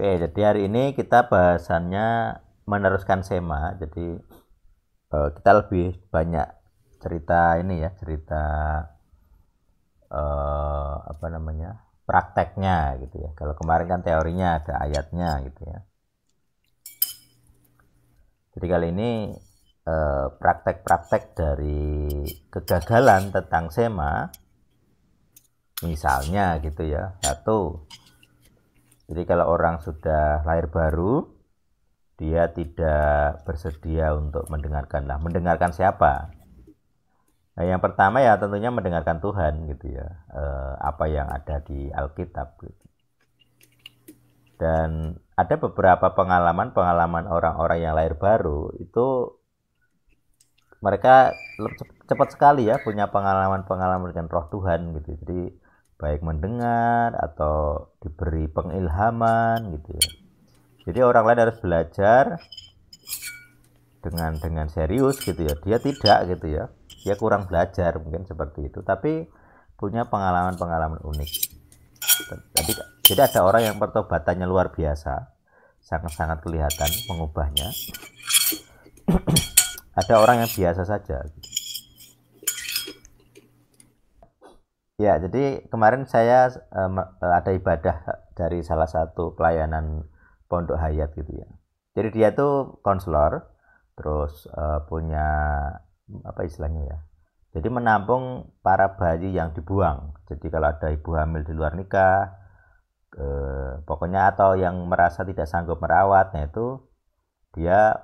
Oke, jadi hari ini kita bahasannya meneruskan sema. Jadi kita lebih banyak cerita ini ya, cerita apa namanya, prakteknya gitu ya. Kalau kemarin kan teorinya ada ayatnya gitu ya. Jadi kali ini praktek-praktek dari kegagalan tentang sema, misalnya gitu ya. Satu, jadi kalau orang sudah lahir baru, dia tidak bersedia untuk mendengarkan. Lah, mendengarkan siapa? Nah, yang pertama ya tentunya mendengarkan Tuhan gitu ya, apa yang ada di Alkitab gitu. Dan ada beberapa pengalaman-pengalaman orang-orang yang lahir baru itu mereka cepat sekali ya punya pengalaman-pengalaman dengan Roh Tuhan gitu. Jadi baik mendengar atau diberi pengilhaman gitu ya. Jadi orang lain harus belajar dengan serius gitu ya. Dia tidak gitu ya. Dia kurang belajar mungkin seperti itu, tapi punya pengalaman-pengalaman unik. Jadi, jadi ada orang yang pertobatannya luar biasa, sangat-sangat kelihatan mengubahnya. Ada orang yang biasa saja. Ya, jadi kemarin saya ada ibadah dari salah satu pelayanan Pondok Hayat gitu ya. Jadi dia tuh konselor, terus punya apa istilahnya ya. Jadi menampung para bayi yang dibuang. Jadi kalau ada ibu hamil di luar nikah, pokoknya atau yang merasa tidak sanggup merawat, nah itu dia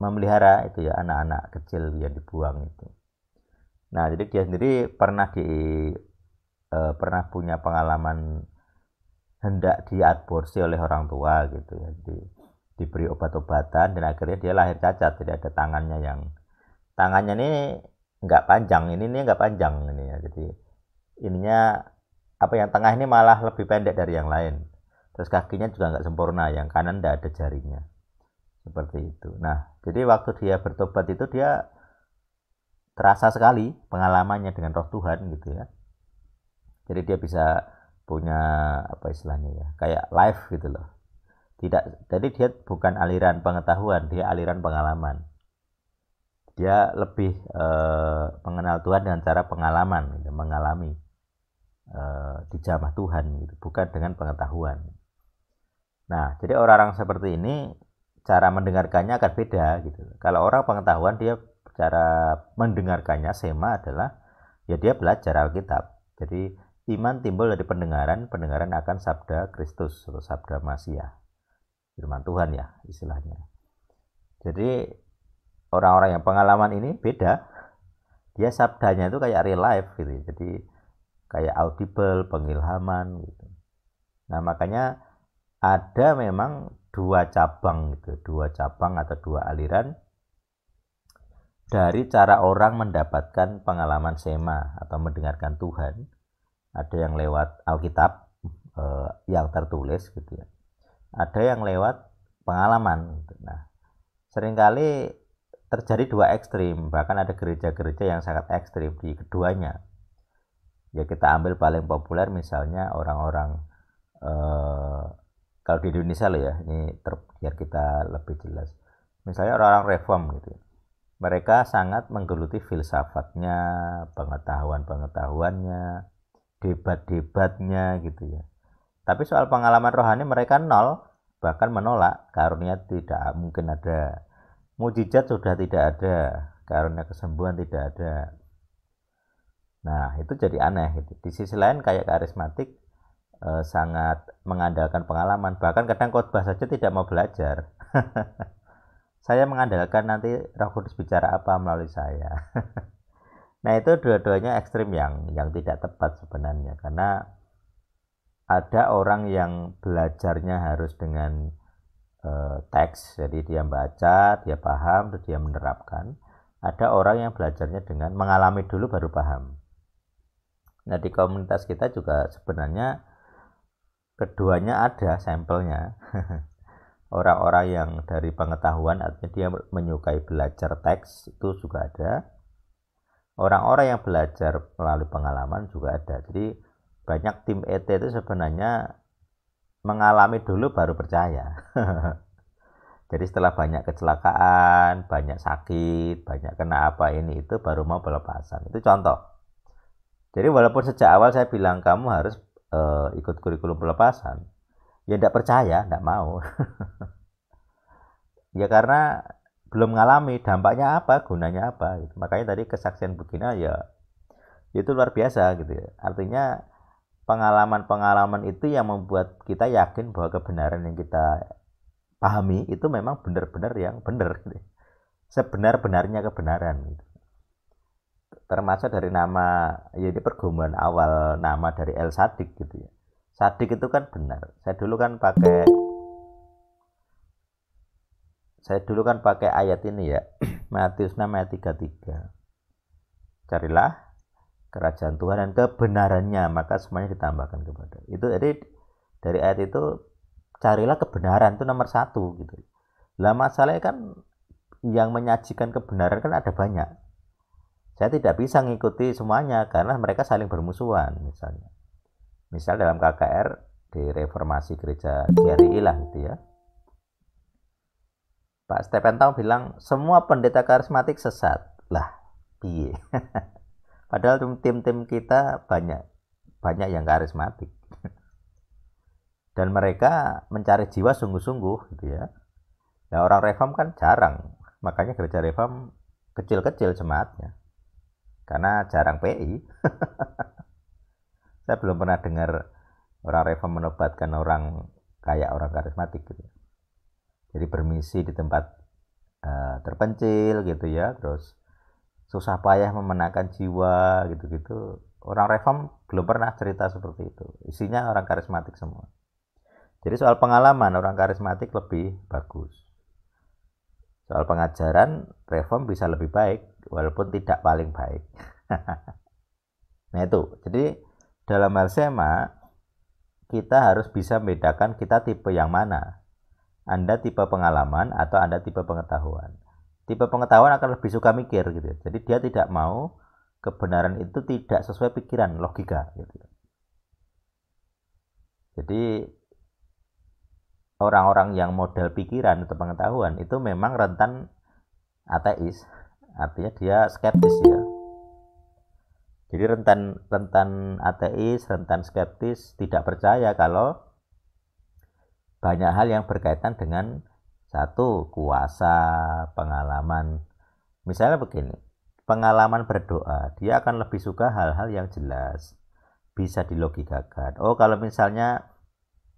memelihara itu ya anak-anak kecil yang dibuang itu. Nah, jadi dia sendiri pernah punya pengalaman hendak diaborsi oleh orang tua gitu ya. Jadi diberi obat-obatan dan akhirnya dia lahir cacat, tidak ada tangannya ini nggak panjang, ini nggak panjang ini ya. Jadi ininya apa yang tengah ini malah lebih pendek dari yang lain. Terus kakinya juga nggak sempurna, yang kanan nggak ada jarinya. Seperti itu. Nah, jadi waktu dia bertobat itu dia terasa sekali pengalamannya dengan Roh Tuhan gitu ya. Jadi dia bisa punya apa istilahnya ya, kayak live gitu loh. Tidak, jadi dia bukan aliran pengetahuan, dia aliran pengalaman. Dia lebih mengenal Tuhan dengan cara pengalaman, gitu, mengalami dijamah Tuhan gitu, bukan dengan pengetahuan. Nah, jadi orang-orang seperti ini cara mendengarkannya akan beda gitu. Kalau orang pengetahuan dia cara mendengarkannya sema adalah ya dia belajar Alkitab. Jadi iman timbul dari pendengaran, pendengaran akan sabda Kristus atau sabda Masiah. Firman Tuhan ya istilahnya. Jadi orang-orang yang pengalaman ini beda. Dia sabdanya itu kayak real life gitu. Jadi kayak audible, pengilhaman gitu. Nah, makanya ada memang dua cabang gitu, dua cabang atau dua aliran dari cara orang mendapatkan pengalaman sema atau mendengarkan Tuhan. Ada yang lewat Alkitab yang tertulis gitu ya. Ada yang lewat pengalaman. Nah, seringkali terjadi dua ekstrim, bahkan ada gereja-gereja yang sangat ekstrim di keduanya. Ya kita ambil paling populer misalnya orang-orang kalau di Indonesia loh ya, ini biar kita lebih jelas. Misalnya orang-orang reform gitu. Mereka sangat menggeluti filsafatnya, pengetahuan-pengetahuannya, debat-debatnya gitu ya. Tapi soal pengalaman rohani mereka nol, bahkan menolak, karunia tidak mungkin ada. Mujizat sudah tidak ada, karunia kesembuhan tidak ada. Nah, itu jadi aneh gitu. Di sisi lain kayak karismatik sangat mengandalkan pengalaman, bahkan kadang khotbah saja tidak mau belajar. Saya mengandalkan nanti Roh Kudus bicara apa melalui saya. Nah, itu dua-duanya ekstrim yang tidak tepat sebenarnya, karena ada orang yang belajarnya harus dengan teks, jadi dia baca, dia paham, terus dia menerapkan. Ada orang yang belajarnya dengan mengalami dulu baru paham. Nah, di komunitas kita juga sebenarnya keduanya ada sampelnya. Orang-orang yang dari pengetahuan artinya dia menyukai belajar teks itu juga ada. Orang-orang yang belajar melalui pengalaman juga ada. Jadi banyak tim ET itu sebenarnya mengalami dulu baru percaya. Jadi setelah banyak kecelakaan, banyak sakit, banyak kena apa ini itu baru mau pelepasan. Itu contoh. Jadi walaupun sejak awal saya bilang kamu harus ikut kurikulum pelepasan, ya tidak percaya, tidak mau. Ya karena belum mengalami dampaknya apa, gunanya apa. Gitu. Makanya tadi kesaksian begini ya itu luar biasa gitu ya. Artinya pengalaman-pengalaman itu yang membuat kita yakin bahwa kebenaran yang kita pahami itu memang benar-benar yang benar gitu. Sebenar-benarnya kebenaran gitu. Termasuk dari nama ya ini pergumulan awal nama dari El Sadik gitu ya. Sadik itu kan benar. Saya dulu kan pakai ayat ini ya. Matius 6 ayat 33. Carilah kerajaan Tuhan dan kebenarannya, maka semuanya ditambahkan kepada. Itu jadi dari ayat itu carilah kebenaran itu nomor satu gitu. Lah masalahnya kan yang menyajikan kebenaran kan ada banyak. Saya tidak bisa ngikuti semuanya karena mereka saling bermusuhan misalnya. Misal dalam KKR di reformasi gereja GRI lah gitu ya. Pak Stephen Tong bilang semua pendeta karismatik sesat. Lah, piye? Padahal tim-tim kita banyak yang karismatik. Dan mereka mencari jiwa sungguh-sungguh gitu ya. Nah, orang reform kan jarang. Makanya gereja reform kecil-kecil jemaatnya. Karena jarang PI. Saya belum pernah dengar orang reform menobatkan orang kayak orang karismatik gitu. Jadi bermisi di tempat terpencil gitu ya, terus susah payah memenangkan jiwa gitu-gitu. Orang reform belum pernah cerita seperti itu. Isinya orang karismatik semua. Jadi soal pengalaman orang karismatik lebih bagus. Soal pengajaran reform bisa lebih baik walaupun tidak paling baik. Nah itu. Jadi dalam hal sema kita harus bisa membedakan kita tipe yang mana. Anda tipe pengalaman atau Anda tipe pengetahuan. Tipe pengetahuan akan lebih suka mikir gitu. Jadi dia tidak mau kebenaran itu tidak sesuai pikiran, logika gitu. Jadi orang-orang yang model pikiran atau pengetahuan itu memang rentan ateis. Artinya dia skeptis ya. Jadi rentan ateis, rentan skeptis, tidak percaya kalau banyak hal yang berkaitan dengan satu kuasa, pengalaman. Misalnya begini, pengalaman berdoa, dia akan lebih suka hal-hal yang jelas, bisa dilogikakan. Oh, kalau misalnya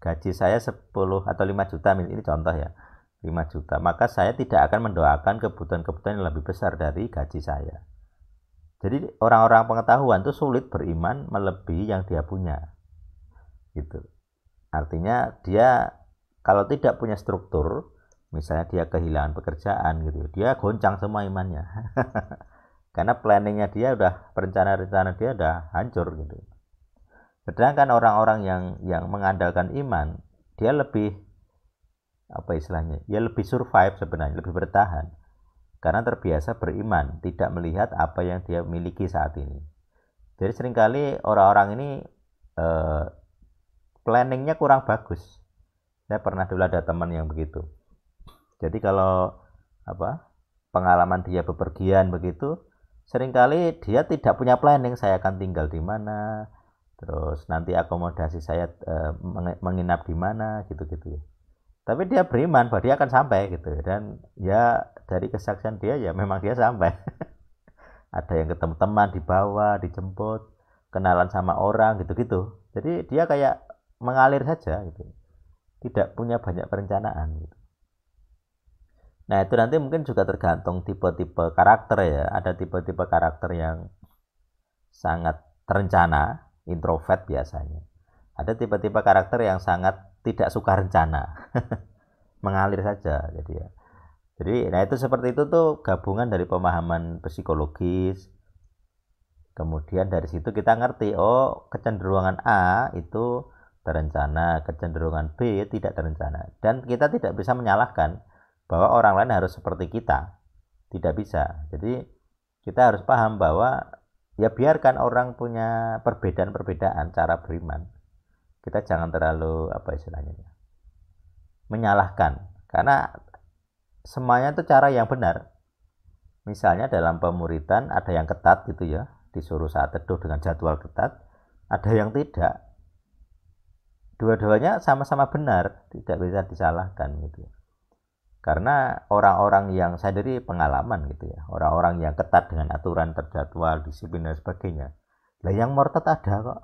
gaji saya 10 atau 5 juta, ini contoh ya, 5 juta, maka saya tidak akan mendoakan kebutuhan-kebutuhan yang lebih besar dari gaji saya. Jadi orang-orang pengetahuan itu sulit beriman melebihi yang dia punya. Gitu. Artinya dia kalau tidak punya struktur, misalnya dia kehilangan pekerjaan gitu, dia goncang semua imannya. Karena planningnya dia udah, rencana-rencana dia udah hancur gitu. Sedangkan orang-orang yang mengandalkan iman, dia lebih apa istilahnya? Ya lebih survive sebenarnya, lebih bertahan. Karena terbiasa beriman, tidak melihat apa yang dia miliki saat ini. Jadi seringkali orang-orang ini planningnya kurang bagus. Saya pernah dulu ada teman yang begitu. Jadi kalau pengalaman dia bepergian begitu, seringkali dia tidak punya planning, saya akan tinggal di mana, terus nanti akomodasi saya menginap di mana gitu-gitu ya. Tapi dia beriman bahwa dia akan sampai gitu, dan ya dari kesaksian dia ya memang dia sampai. Ada yang ketemu teman dibawa, dijemput, kenalan sama orang gitu-gitu. Jadi dia kayak mengalir saja gitu. Tidak punya banyak perencanaan gitu. Nah itu nanti mungkin juga tergantung tipe-tipe karakter ya. Ada tipe-tipe karakter yang sangat terencana, introvert biasanya. Ada tipe-tipe karakter yang sangat tidak suka rencana, mengalir saja jadi ya. Jadi nah itu seperti itu tuh gabungan dari pemahaman psikologis. Kemudian dari situ kita ngerti, oh kecenderungan A itu terencana, kecenderungan B tidak terencana. Dan kita tidak bisa menyalahkan bahwa orang lain harus seperti kita. Tidak bisa. Jadi kita harus paham bahwa ya biarkan orang punya perbedaan-perbedaan cara beriman. kita jangan terlalu apa istilahnya menyalahkan, karena semuanya itu cara yang benar. Misalnya dalam pemuridan ada yang ketat gitu ya, disuruh saat teduh dengan jadwal ketat, ada yang tidak. Dua-duanya sama-sama benar, tidak bisa disalahkan gitu ya. Karena orang-orang yang saya dari pengalaman gitu ya, orang-orang yang ketat dengan aturan terjadwal, disiplin dan sebagainya, lah yang murtad ada kok.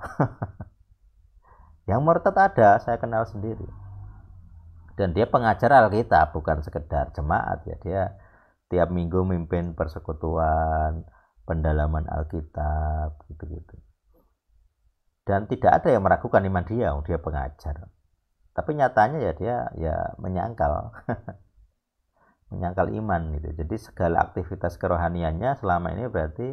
Yang murtad ada, saya kenal sendiri. Dan dia pengajar Alkitab, bukan sekedar jemaat ya, dia tiap minggu mimpin persekutuan, pendalaman Alkitab gitu-gitu. Dan tidak ada yang meragukan iman dia pengajar. Tapi nyatanya ya dia ya menyangkal. Menyangkal iman gitu. Jadi segala aktivitas kerohaniannya selama ini berarti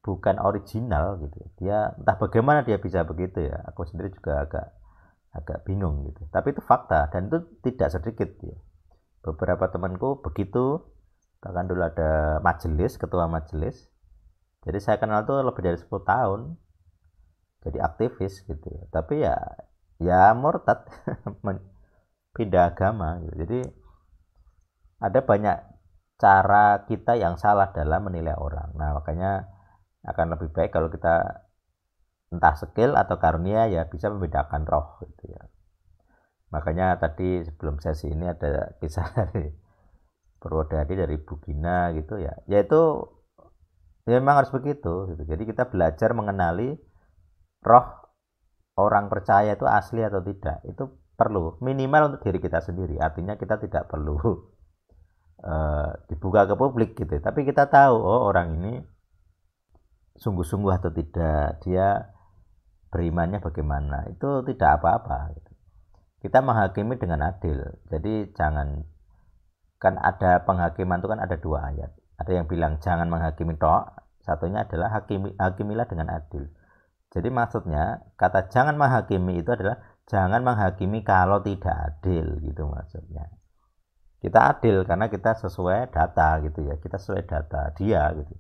bukan original gitu. Dia entah bagaimana dia bisa begitu ya. Aku sendiri juga agak bingung gitu. Tapi itu fakta dan itu tidak sedikit ya. Beberapa temanku begitu, bahkan dulu ada majelis, ketua majelis. Jadi saya kenal tuh lebih dari 10 tahun. Jadi aktivis gitu ya. Tapi ya murtad pindah agama gitu. Jadi ada banyak cara kita yang salah dalam menilai orang. Nah, makanya akan lebih baik kalau kita entah skill atau karunia ya bisa membedakan roh gitu ya. Makanya tadi sebelum sesi ini ada kisah dari Purwodadi dari Bu Gina gitu ya. Yaitu ya memang harus begitu gitu. Jadi kita belajar mengenali roh orang percaya itu asli atau tidak. Itu perlu minimal untuk diri kita sendiri. Artinya kita tidak perlu dibuka ke publik gitu. Tapi kita tahu oh orang ini sungguh-sungguh atau tidak, dia berimannya bagaimana. Itu tidak apa-apa gitu. Kita menghakimi dengan adil. Jadi jangan, kan ada penghakiman itu kan ada dua ayat. Ada yang bilang jangan menghakimi tok, satunya adalah hakimilah dengan adil. Jadi maksudnya kata jangan menghakimi itu adalah jangan menghakimi kalau tidak adil gitu maksudnya. Kita adil karena kita sesuai data gitu ya, kita sesuai data dia gitu.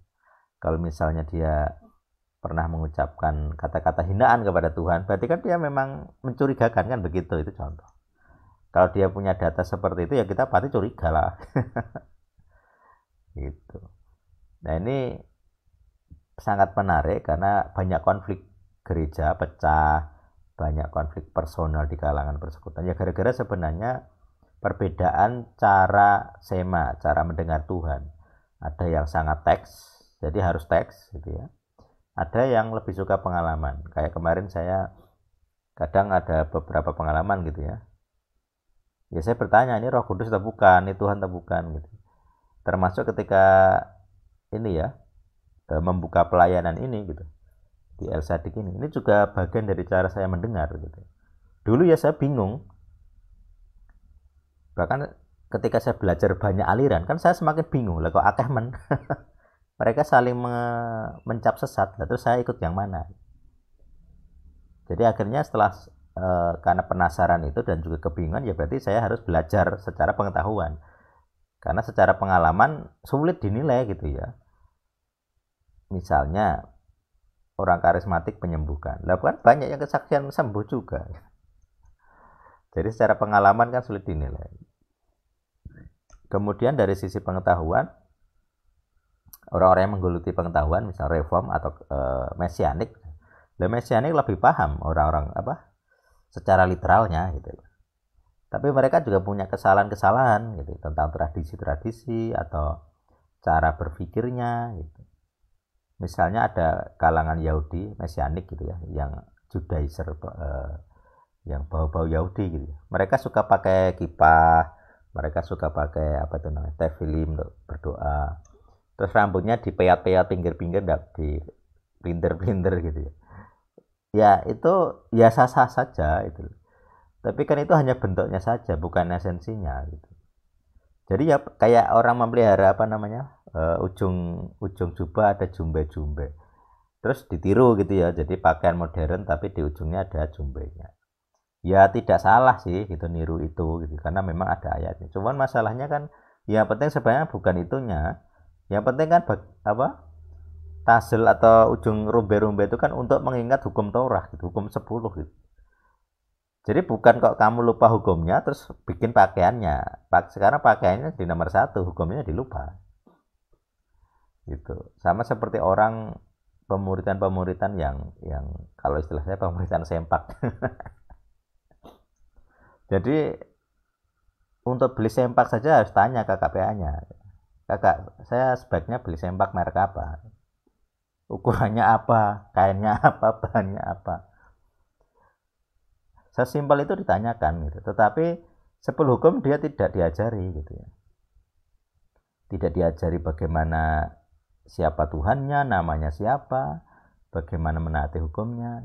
Kalau misalnya dia pernah mengucapkan kata-kata hinaan kepada Tuhan, berarti kan dia memang mencurigakan kan begitu, itu contoh. Kalau dia punya data seperti itu ya kita pasti curiga lah. Gitu. Nah ini sangat menarik karena banyak konflik gereja pecah, banyak konflik personal di kalangan persekutuan. Ya gara-gara sebenarnya perbedaan cara sema, cara mendengar Tuhan. Ada yang sangat teks, jadi harus teks gitu ya. Ada yang lebih suka pengalaman. Kayak kemarin saya kadang ada beberapa pengalaman gitu ya. Ya saya bertanya ini Roh Kudus atau bukan, ini Tuhan atau bukan gitu. Termasuk ketika ini ya membuka pelayanan ini gitu di El Sadik ini juga bagian dari cara saya mendengar gitu. Dulu ya saya bingung. Bahkan ketika saya belajar banyak aliran kan saya semakin bingung lah kok akeh men. Mereka saling mencap sesat, terus saya ikut yang mana. Jadi akhirnya setelah karena penasaran itu dan juga kebingungan ya berarti saya harus belajar secara pengetahuan. Karena secara pengalaman sulit dinilai gitu ya. Misalnya orang karismatik menyembuhkan. Lah kan banyak yang kesaksian sembuh juga. Jadi secara pengalaman kan sulit dinilai. Kemudian dari sisi pengetahuan, orang-orang yang menggeluti pengetahuan misal reform atau mesianik, mesianik lebih paham orang-orang apa secara literalnya gitu. Tapi mereka juga punya kesalahan-kesalahan gitu tentang tradisi-tradisi atau cara berpikirnya gitu. Misalnya ada kalangan Yahudi mesianik gitu ya, yang Judaizer yang bau-bau Yahudi gitu. Mereka suka pakai kippah, mereka suka pakai apa itu namanya tefillin untuk berdoa. Terus rambutnya dipeat-peat pinggir-pinggir, di blinder-blinder gitu ya. Ya itu ya sah-sah saja itu. Tapi kan itu hanya bentuknya saja, bukan esensinya gitu. Jadi ya kayak orang memelihara apa namanya ujung jubah ada jumbe-jumbe. Terus ditiru gitu ya, jadi pakaian modern tapi di ujungnya ada jumbenya. Ya tidak salah sih gitu niru itu gitu karena memang ada ayatnya. Cuman masalahnya kan yang penting sebenarnya bukan itunya. Yang penting kan apa tasel atau ujung rumbe-rumbe itu kan untuk mengingat hukum Taurat gitu, hukum 10 gitu. Jadi bukan kok kamu lupa hukumnya terus bikin pakaiannya. Sekarang pakaiannya di nomor 1, hukumnya dilupa. Gitu. Sama seperti orang pemuritan yang kalau istilah saya pemuritan sempak. Jadi untuk beli sempak saja harus tanya ke KPA-nya. Kakak, saya sebaiknya beli sempak merek apa? Ukurannya apa? Kainnya apa? Bahannya apa? Sesimpel itu ditanyakan gitu. Tetapi 10 hukum dia tidak diajari gitu ya. Tidak diajari bagaimana siapa Tuhannya, namanya siapa, bagaimana menaati hukumnya.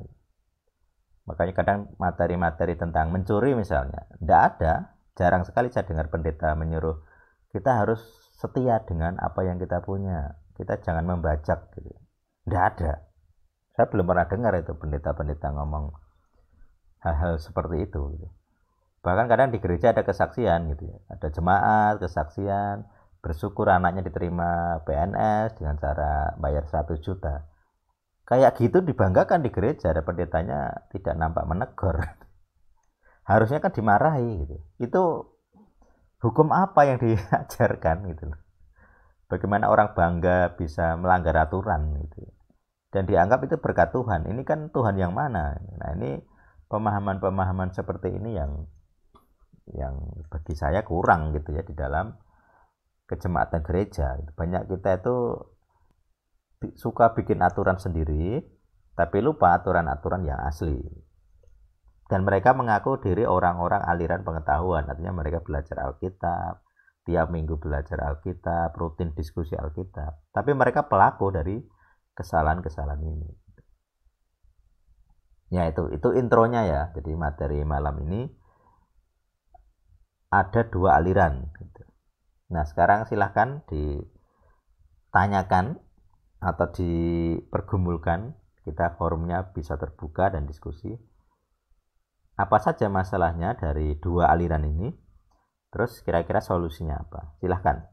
Makanya kadang materi-materi tentang mencuri misalnya, tidak ada. Jarang sekali saya dengar pendeta menyuruh kita harus setia dengan apa yang kita punya. Kita jangan membajak gitu. Tidak ada. Saya belum pernah dengar itu pendeta-pendeta ngomong hal-hal seperti itu gitu. Bahkan kadang di gereja ada kesaksian gitu ya. Ada jemaat, kesaksian, bersyukur anaknya diterima PNS dengan cara bayar 100 juta. Kayak gitu dibanggakan di gereja, ada pendetanya tidak nampak menegur. Harusnya kan dimarahi gitu. Itu hukum apa yang diajarkan gitu loh. Bagaimana orang bangga bisa melanggar aturan gitu. Dan dianggap itu berkat Tuhan. Ini kan Tuhan yang mana? Nah, ini pemahaman-pemahaman seperti ini yang bagi saya kurang gitu ya di dalam kejemaatan gereja. Banyak kita itu suka bikin aturan sendiri, tapi lupa aturan-aturan yang asli. Dan mereka mengaku diri orang-orang aliran pengetahuan, artinya mereka belajar Alkitab, tiap minggu belajar Alkitab, rutin diskusi Alkitab. Tapi mereka pelaku dari kesalahan-kesalahan ini. Ya itu intronya ya. Jadi materi malam ini ada 2 aliran. Nah sekarang silahkan ditanyakan atau dipergumulkan. Kita forumnya bisa terbuka dan diskusi. Apa saja masalahnya dari 2 aliran ini? Terus kira-kira solusinya apa? Silahkan.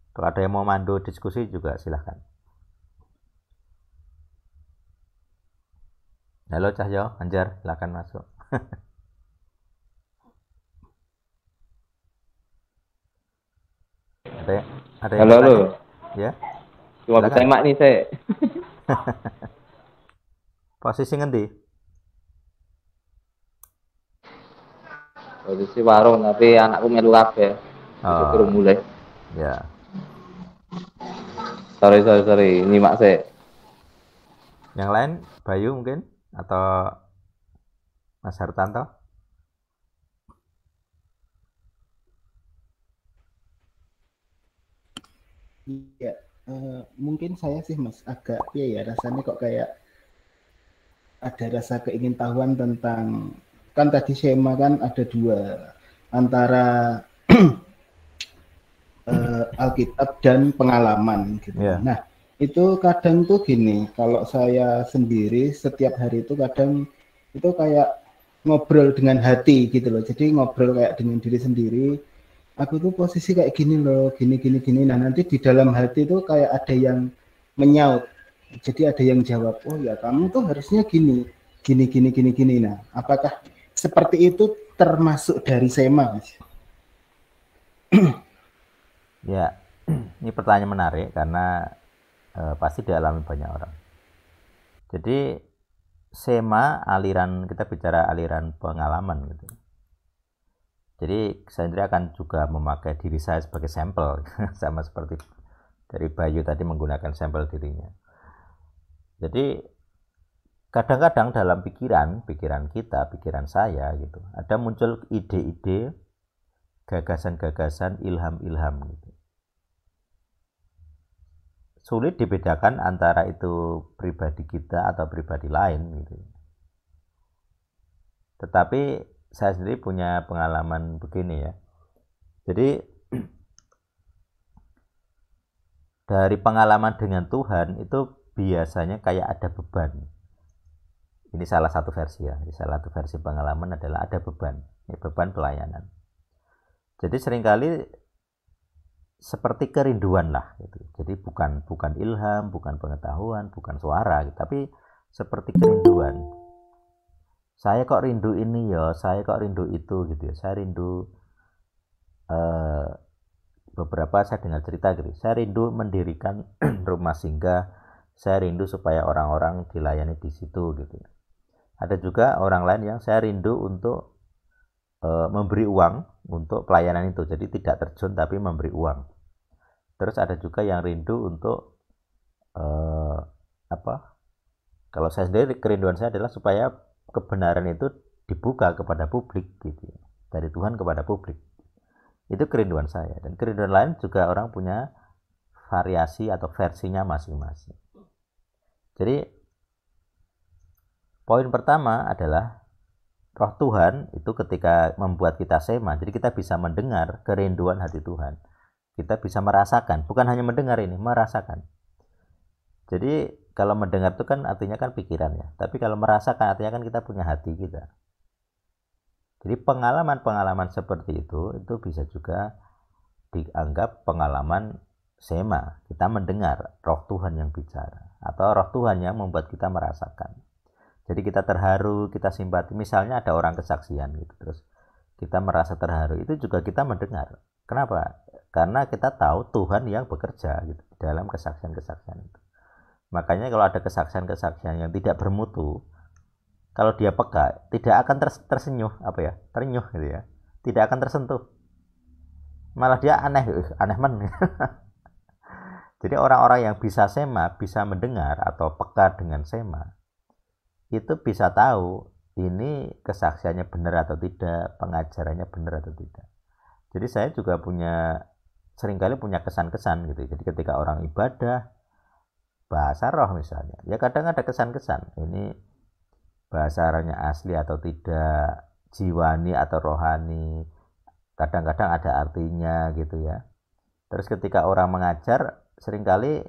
Kalau ada yang mau mandu diskusi juga silahkan. Halo Cahyo, Anjar, silahkan masuk. ada yang Halo. Ya. Cuma bisa emak nih saya. Posisi ngendi? Posisi warung tapi anakku melu kabeh. Disuruh mulai. Ya. Sorry. Nyimak saya. Yang lain, Bayu mungkin atau Mas Hartanto? Iya, mungkin saya sih Mas agak ya rasanya kok kayak ada rasa keingintahuan tentang kan tadi Shema kan ada 2 antara Alkitab dan pengalaman gitu. Yeah. Nah, itu kadang tuh gini, kalau saya sendiri setiap hari itu kadang itu kayak ngobrol dengan hati gitu loh. Jadi ngobrol kayak dengan diri sendiri. Aku tuh posisi kayak gini loh, gini. Nah nanti di dalam hati tuh kayak ada yang menyaut. Jadi ada yang jawab, oh ya kamu tuh harusnya gini. Nah, apakah seperti itu termasuk dari Sema, Mas? Ya, ini pertanyaan menarik karena pasti dialami banyak orang. Jadi Sema aliran, kita bicara aliran pengalaman gitu. Jadi saya sendiri akan juga memakai diri saya sebagai sampel, sama seperti dari Bayu tadi menggunakan sampel dirinya. Jadi kadang-kadang dalam pikiran kita, pikiran saya gitu, ada muncul ide-ide, gagasan-gagasan, ilham-ilham gitu. Sulit dibedakan antara itu pribadi kita atau pribadi lain gitu. Tetapi saya sendiri punya pengalaman begini ya. Jadi dari pengalaman dengan Tuhan itu biasanya kayak ada beban. Ini salah satu versi ya. Salah satu versi pengalaman adalah ada beban. Ini beban pelayanan. Jadi seringkali seperti kerinduan lah gitu. Jadi bukan ilham, bukan pengetahuan, bukan suara gitu, tapi seperti kerinduan. Saya kok rindu ini ya, saya kok rindu itu gitu ya. Saya rindu beberapa saya dengar cerita gitu. Saya rindu mendirikan rumah singgah. Saya rindu supaya orang-orang dilayani di situ gitu. Ada juga orang lain yang saya rindu untuk memberi uang untuk pelayanan itu. Jadi tidak terjun tapi memberi uang. Terus ada juga yang rindu untuk kalau saya sendiri kerinduan saya adalah supaya kebenaran itu dibuka kepada publik gitu. Dari Tuhan kepada publik. Itu kerinduan saya. Dan kerinduan lain juga orang punya variasi atau versinya masing-masing. Jadi poin pertama adalah Roh Tuhan itu ketika membuat kita sema, jadi kita bisa mendengar kerinduan hati Tuhan. Kita bisa merasakan, bukan hanya mendengar ini, merasakan. Jadi kalau mendengar itu kan artinya kan pikiran ya, tapi kalau merasakan artinya kan kita punya hati kita. Jadi pengalaman-pengalaman seperti itu bisa juga dianggap pengalaman sema. Kita mendengar Roh Tuhan yang bicara, atau Roh Tuhan yang membuat kita merasakan. Jadi kita terharu, kita simpati. Misalnya ada orang kesaksian gitu, terus kita merasa terharu, itu juga kita mendengar. Kenapa? Karena kita tahu Tuhan yang bekerja gitu dalam kesaksian-kesaksian itu. Makanya kalau ada kesaksian-kesaksian yang tidak bermutu, kalau dia peka, tidak akan tersenyuh, terenyuh gitu ya. Tidak akan tersentuh. Malah dia aneh men. Jadi orang-orang yang bisa sema, bisa mendengar atau peka dengan sema, itu bisa tahu ini kesaksiannya benar atau tidak, pengajarannya benar atau tidak. Jadi saya juga seringkali punya kesan-kesan gitu. Jadi ketika orang ibadah bahasa roh misalnya, ya kadang ada kesan-kesan ini bahasa rohnya asli atau tidak, jiwani atau rohani, kadang-kadang ada artinya gitu ya. Terus ketika orang mengajar seringkali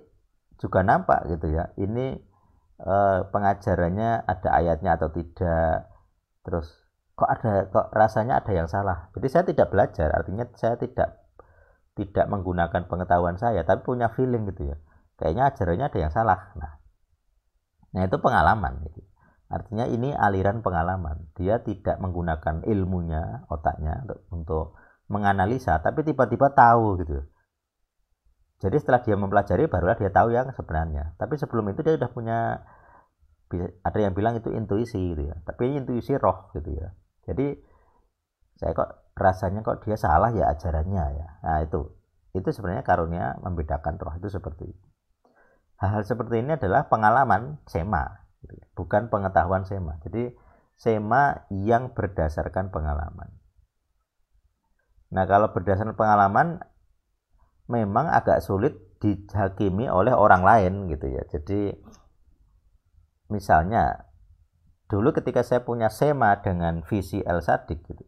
juga nampak gitu ya, ini pengajarannya ada ayatnya atau tidak, terus kok rasanya ada yang salah. Jadi saya tidak belajar, artinya saya tidak menggunakan pengetahuan saya, tapi punya feeling gitu ya, kayaknya ajarannya ada yang salah. Nah itu pengalaman gitu. Artinya ini aliran pengalaman, dia tidak menggunakan ilmunya, otaknya untuk menganalisa, tapi tiba-tiba tahu gitu. Jadi setelah dia mempelajari barulah dia tahu yang sebenarnya. Tapi sebelum itu dia sudah punya, ada yang bilang itu intuisi gitu ya. Tapi intuisi roh gitu ya. Jadi saya kok rasanya kok dia salah ya ajarannya ya. Nah itu sebenarnya karunia membedakan roh itu seperti itu. Hal-hal seperti ini adalah pengalaman sema, gitu ya. Bukan pengetahuan sema. Jadi sema yang berdasarkan pengalaman. Nah kalau berdasarkan pengalaman memang agak sulit dihakimi oleh orang lain gitu ya. Jadi misalnya dulu ketika saya punya sema dengan visi El Sadik gitu,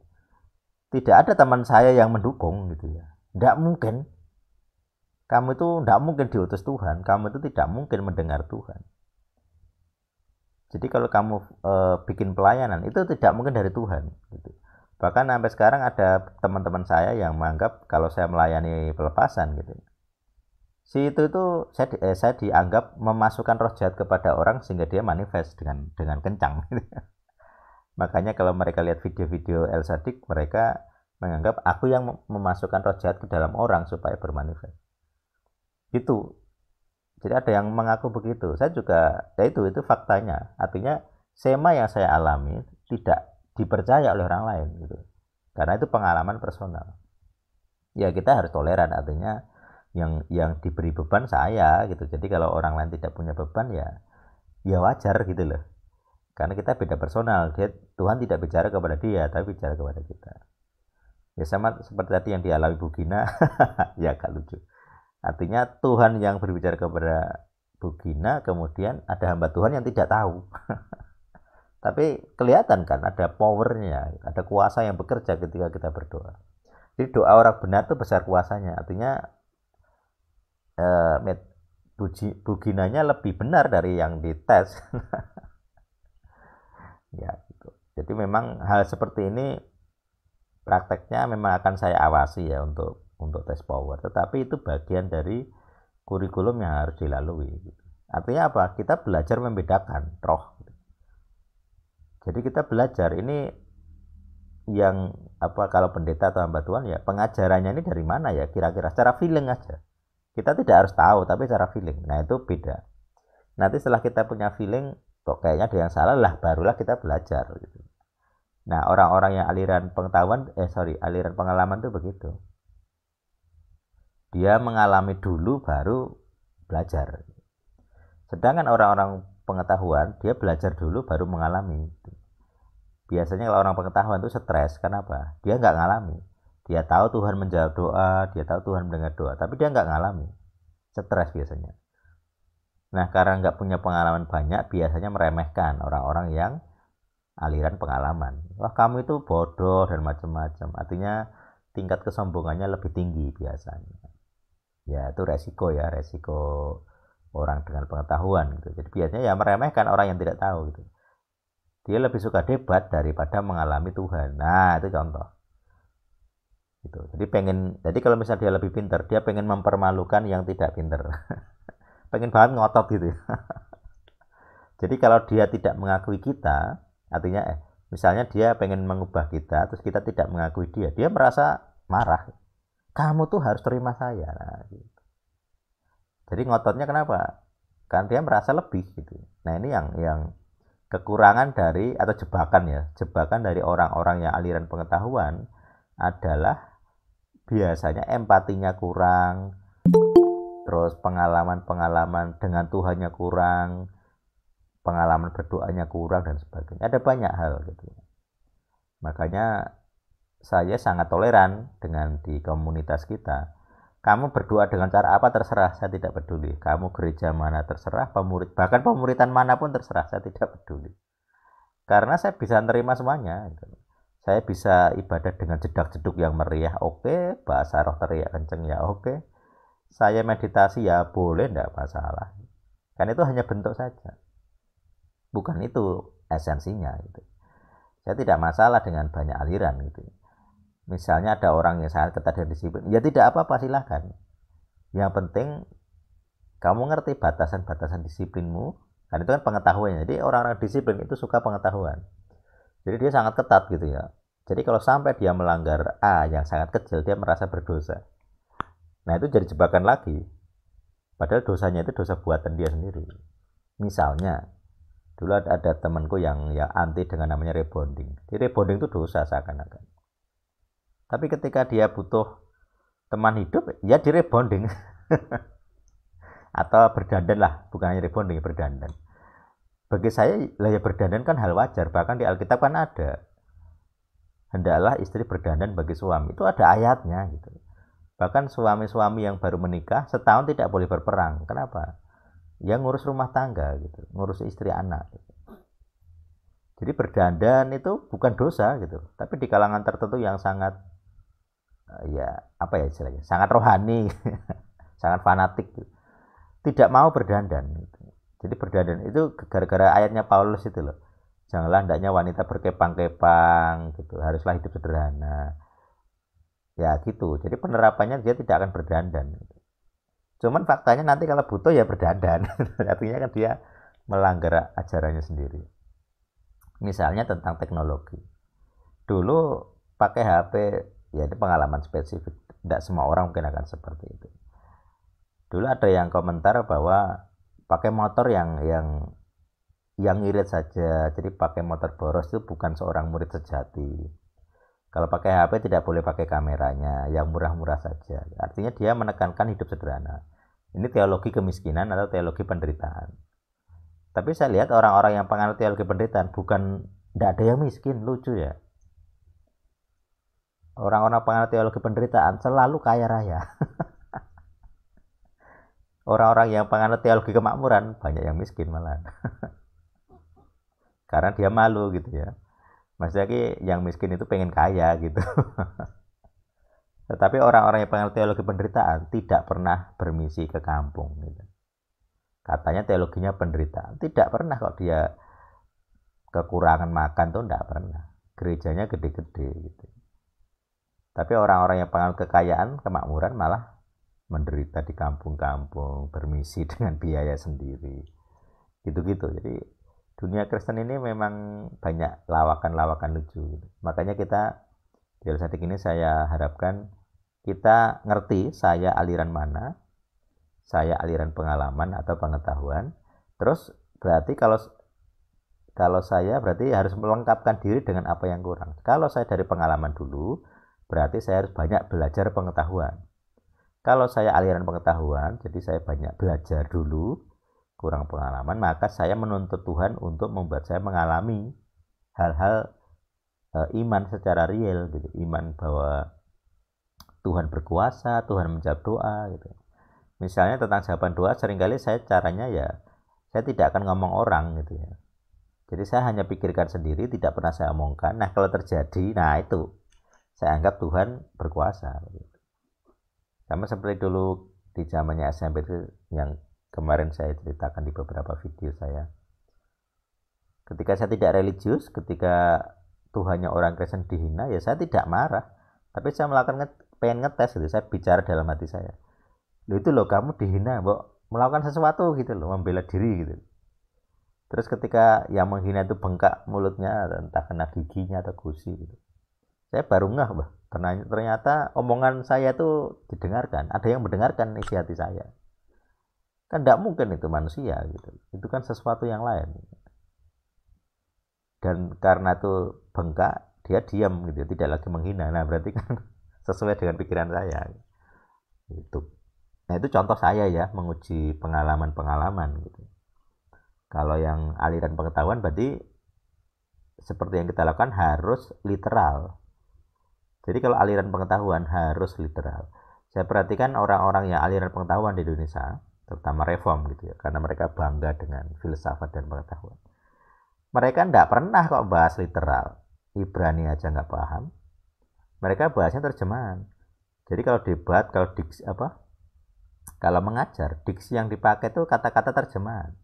tidak ada teman saya yang mendukung gitu ya. Tidak mungkin. Kamu itu tidak mungkin diutus Tuhan, kamu itu tidak mungkin mendengar Tuhan. Jadi kalau kamu bikin pelayanan itu tidak mungkin dari Tuhan gitu. Bahkan sampai sekarang ada teman-teman saya yang menganggap kalau saya melayani pelepasan gitu, si itu saya dianggap memasukkan roh jahat kepada orang sehingga dia manifest dengan kencang gitu. Makanya kalau mereka lihat video-video El Sadik, mereka menganggap aku yang memasukkan roh jahat ke dalam orang supaya bermanifest gitu. Jadi ada yang mengaku begitu. Saya juga ya itu faktanya. Artinya sema yang saya alami tidak dipercaya oleh orang lain gitu, karena itu pengalaman personal. Ya kita harus toleran, artinya yang diberi beban saya gitu. Jadi kalau orang lain tidak punya beban ya wajar gitu loh, karena kita beda personal. Tuhan tidak bicara kepada dia tapi bicara kepada kita. Ya sama seperti tadi yang dialami Bu Gina. Ya agak lucu, artinya Tuhan yang berbicara kepada Bu Gina, kemudian ada hamba Tuhan yang tidak tahu. Tapi kelihatan kan ada powernya, ada kuasa yang bekerja ketika kita berdoa. Jadi doa orang benar itu besar kuasanya. Artinya buginanya lebih benar dari yang dites. Ya gitu. Jadi memang hal seperti ini prakteknya memang akan saya awasi ya, untuk untuk tes power, tetapi itu bagian dari kurikulum yang harus dilalui. Artinya apa? Kita belajar membedakan roh. Jadi kita belajar ini yang apa, kalau pendeta atau hamba Tuhan ya pengajarannya ini dari mana ya, kira-kira secara feeling aja. Kita tidak harus tahu, tapi secara feeling. Nah itu beda. Nanti setelah kita punya feeling, kok kayaknya ada yang salah lah, barulah kita belajar. Gitu. Nah orang-orang yang aliran pengetahuan, aliran pengalaman itu begitu. Dia mengalami dulu baru belajar. Sedangkan orang-orang pengetahuan, dia belajar dulu baru mengalami. Biasanya kalau orang pengetahuan itu stres, kenapa? Dia nggak ngalami. Dia tahu Tuhan menjawab doa, dia tahu Tuhan mendengar doa, tapi dia nggak ngalami. Stres biasanya. Nah, karena nggak punya pengalaman banyak, biasanya meremehkan orang-orang yang aliran pengalaman. Wah, kamu itu bodoh dan macam-macam. Artinya tingkat kesombongannya lebih tinggi biasanya. Ya, itu resiko orang dengan pengetahuan gitu. Jadi biasanya ya meremehkan orang yang tidak tahu gitu. Dia lebih suka debat daripada mengalami Tuhan. Nah, itu contoh. Gitu. Jadi kalau misalnya dia lebih pintar, dia pengen mempermalukan yang tidak pintar. Pengen banget ngotot gitu. Jadi kalau dia tidak mengakui kita, artinya misalnya dia pengen mengubah kita, terus kita tidak mengakui dia, dia merasa marah. Kamu tuh harus terima saya. Nah, gitu. Jadi ngototnya kenapa? Kan dia merasa lebih gitu. Nah, ini yang kekurangan dari atau jebakan dari orang-orang yang aliran pengetahuan adalah biasanya empatinya kurang, terus pengalaman dengan Tuhannya kurang, pengalaman berdoanya kurang dan sebagainya. Ada banyak hal gitu. Makanya saya sangat toleran dengan di komunitas kita. Kamu berdoa dengan cara apa terserah, saya tidak peduli. Kamu gereja mana terserah, bahkan pemuritan manapun terserah, saya tidak peduli. Karena saya bisa menerima semuanya. Saya bisa ibadah dengan jedak-jeduk yang meriah, oke. Bahasa roh teriak kenceng ya oke. Saya meditasi ya boleh, tidak masalah. Kan itu hanya bentuk saja. Bukan itu esensinya gitu. Saya tidak masalah dengan banyak aliran gitu. Misalnya ada orang yang sangat ketat dan disiplin, ya tidak apa-apa, silahkan. Yang penting kamu ngerti batasan-batasan disiplinmu, kan itu kan pengetahuannya. Jadi orang-orang disiplin itu suka pengetahuan. Jadi dia sangat ketat gitu ya. Jadi kalau sampai dia melanggar A yang sangat kecil, dia merasa berdosa. Nah itu jadi jebakan lagi. Padahal dosanya itu dosa buatan dia sendiri. Misalnya, dulu ada temanku yang anti dengan namanya rebonding. Jadi rebonding itu dosa seakan-akan. Tapi ketika dia butuh teman hidup, ya di rebonding. Atau berdandan lah, bukan hanya rebonding, berdandan. Bagi saya, ya berdandan kan hal wajar. Bahkan di Alkitab kan ada. Hendaklah istri berdandan bagi suami. Itu ada ayatnya gitu. Bahkan suami-suami yang baru menikah, setahun tidak boleh berperang. Kenapa? Ya ngurus rumah tangga gitu, ngurus istri anak. Gitu. Jadi berdandan itu bukan dosa gitu. Tapi di kalangan tertentu yang sangat istilahnya sangat rohani, sangat fanatik gitu. Tidak mau berdandan gitu. Jadi berdandan itu gara-gara ayatnya Paulus itu loh, janganlah hendaknya wanita berkepang-kepang gitu, haruslah hidup sederhana ya gitu. Jadi penerapannya dia tidak akan berdandan gitu. Cuman faktanya nanti kalau butuh ya berdandan. Artinya kan dia melanggar ajarannya sendiri. Misalnya tentang teknologi, dulu pakai HP, ya ini pengalaman spesifik, tidak semua orang mungkin akan seperti itu. Dulu ada yang komentar bahwa pakai motor yang irit saja, jadi pakai motor boros itu bukan seorang murid sejati. Kalau pakai HP tidak boleh pakai kameranya, yang murah-murah saja. Artinya dia menekankan hidup sederhana. Ini teologi kemiskinan atau teologi penderitaan. Tapi saya lihat orang-orang yang penganut teologi penderitaan tidak ada yang miskin, lucu ya. Orang-orang penganut teologi penderitaan selalu kaya raya. Orang-orang yang penganut teologi kemakmuran banyak yang miskin malah. Karena dia malu gitu ya. Maksudnya yang miskin itu pengen kaya gitu. Tetapi orang-orang yang penganut teologi penderitaan tidak pernah bermisi ke kampung gitu. Katanya teologinya penderitaan, tidak pernah kok dia kekurangan makan tuh, tidak pernah. Gerejanya gede-gede gitu. Tapi orang-orang yang penganut kekayaan, kemakmuran malah menderita di kampung-kampung, bermisi dengan biaya sendiri. Gitu-gitu. Jadi dunia Kristen ini memang banyak lawakan-lawakan lucu. Makanya kita di Elsadik ini saya harapkan kita ngerti saya aliran mana, saya aliran pengalaman atau pengetahuan. Terus berarti kalau saya berarti harus melengkapkan diri dengan apa yang kurang. Kalau saya dari pengalaman dulu, berarti saya harus banyak belajar pengetahuan. Kalau saya aliran pengetahuan, jadi saya banyak belajar dulu, kurang pengalaman, maka saya menuntut Tuhan untuk membuat saya mengalami hal-hal iman secara real gitu. Iman bahwa Tuhan berkuasa, Tuhan menjawab doa gitu. Misalnya tentang jawaban doa, seringkali saya caranya ya saya tidak akan ngomong orang gitu ya. Jadi saya hanya pikirkan sendiri, tidak pernah saya omongkan. Nah kalau terjadi, nah itu saya anggap Tuhan berkuasa. Sama seperti dulu di zamannya SMP itu yang kemarin saya ceritakan di beberapa video saya. Ketika saya tidak religius, ketika Tuhannya orang Kristen dihina, ya saya tidak marah. Tapi saya pengen ngetes gitu, saya bicara dalam hati saya. Loh itu loh kamu dihina, melakukan sesuatu gitu loh, membela diri gitu. Terus ketika yang menghina itu bengkak mulutnya, entah kena giginya atau gusi gitu. Saya baru ngeh, ternyata omongan saya itu didengarkan, ada yang mendengarkan isi hati saya. Kan tidak mungkin itu manusia gitu, itu kan sesuatu yang lain. Dan karena itu bengkak, dia diam gitu, tidak lagi menghina. Nah berarti kan sesuai dengan pikiran saya. Itu. Nah itu contoh saya ya menguji pengalaman-pengalaman gitu. Kalau yang aliran pengetahuan berarti seperti yang kita lakukan harus literal. Jadi kalau aliran pengetahuan harus literal. Saya perhatikan orang-orang yang aliran pengetahuan di Indonesia, terutama reform gitu ya, karena mereka bangga dengan filsafat dan pengetahuan. Mereka tidak pernah kok bahas literal. Ibrani aja nggak paham. Mereka bahasnya terjemahan. Jadi kalau debat, kalau mengajar, diksi yang dipakai itu kata-kata terjemahan.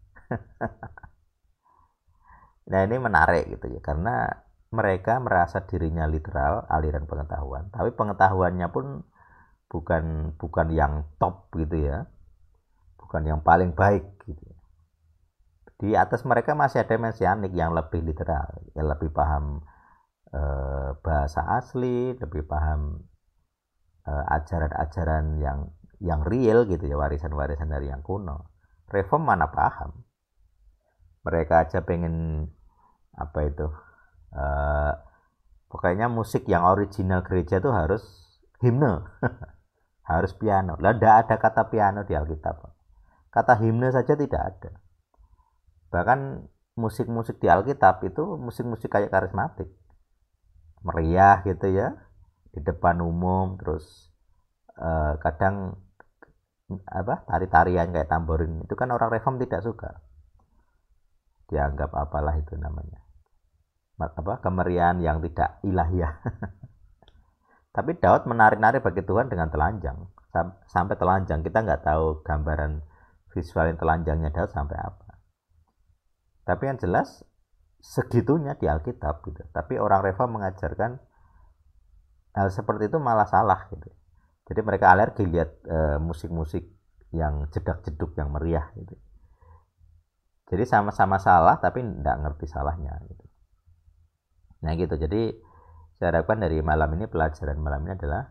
Nah ini menarik gitu ya, karena mereka merasa dirinya literal, aliran pengetahuan, tapi pengetahuannya pun bukan yang top gitu ya, bukan yang paling baik gitu. Di atas mereka masih ada mesianik yang lebih literal, yang lebih paham bahasa asli, lebih paham ajaran-ajaran yang real gitu ya, warisan-warisan dari yang kuno. Reform mana paham? Mereka aja pengen apa itu? Pokoknya musik yang original gereja itu harus himne, harus piano. Lah tidak ada kata piano di Alkitab. Kata himne saja tidak ada. Bahkan musik-musik di Alkitab itu musik-musik kayak karismatik, meriah gitu ya, di depan umum, terus kadang tari-tarian kayak tamborin itu kan orang reform tidak suka, dianggap apalah itu namanya, kemeriahan yang tidak ilahiyah. Tapi Daud menari-nari bagi Tuhan dengan telanjang, sampai telanjang. Kita nggak tahu gambaran visualin telanjangnya Daud sampai apa. Tapi yang jelas segitunya di Alkitab gitu. Tapi orang reform mengajarkan hal seperti itu malah salah gitu. Jadi mereka alergi lihat musik-musik yang jedak-jeduk, yang meriah gitu. Jadi sama-sama salah tapi tidak ngerti salahnya gitu. Nah gitu. Jadi saya harapkan dari malam ini, pelajaran malam ini adalah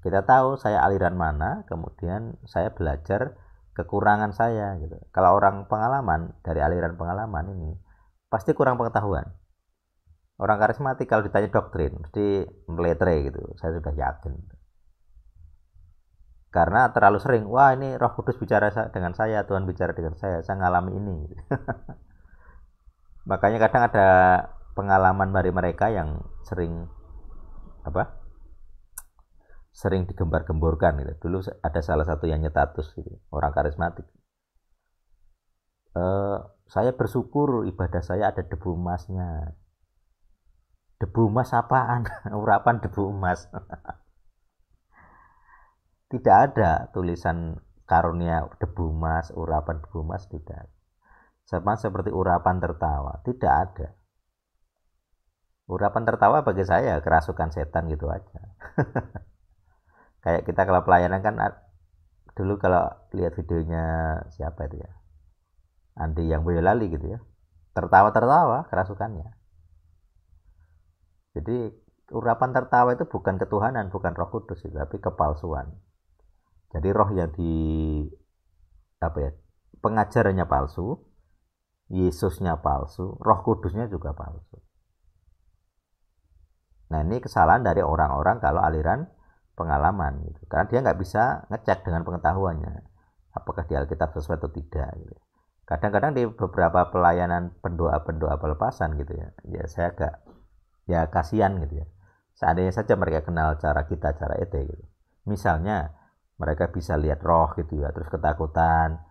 kita tahu saya aliran mana, kemudian saya belajar kekurangan saya gitu. Kalau orang pengalaman, dari aliran pengalaman ini pasti kurang pengetahuan. Orang karismatik kalau ditanya doktrin mesti meletre gitu, saya sudah yakin. Karena terlalu sering, wah ini Roh Kudus bicara dengan saya, Tuhan bicara dengan saya ngalami ini. Makanya kadang ada pengalaman dari mereka yang sering sering digembar-gemborkan gitu. Dulu ada salah satu yang nyetatus gitu, orang karismatik. Saya bersyukur ibadah saya ada debu emasnya. Debu emas apaan? Urapan debu emas. Tidak ada tulisan karunia debu emas, urapan debu emas, tidak. Sama seperti urapan tertawa, tidak ada. Urapan tertawa bagi saya kerasukan setan gitu aja. Kayak kita kalau pelayanan kan dulu kalau lihat videonya siapa itu ya, Andi yang Boyolali gitu ya, tertawa-tertawa kerasukannya. Jadi urapan tertawa itu bukan ketuhanan, bukan Roh Kudus itu, tapi kepalsuan. Jadi roh yang di apa ya, pengajarannya palsu, Yesusnya palsu, Roh Kudusnya juga palsu. Nah ini kesalahan dari orang-orang kalau aliran pengalaman gitu. Karena dia nggak bisa ngecek dengan pengetahuannya apakah di Alkitab sesuai atau tidak gitu. Kadang-kadang di beberapa pelayanan pendoa-pendoa pelepasan gitu ya, ya saya agak ya kasihan gitu ya. Seandainya saja mereka kenal cara kita, cara ete gitu. Misalnya mereka bisa lihat roh gitu ya, terus ketakutan,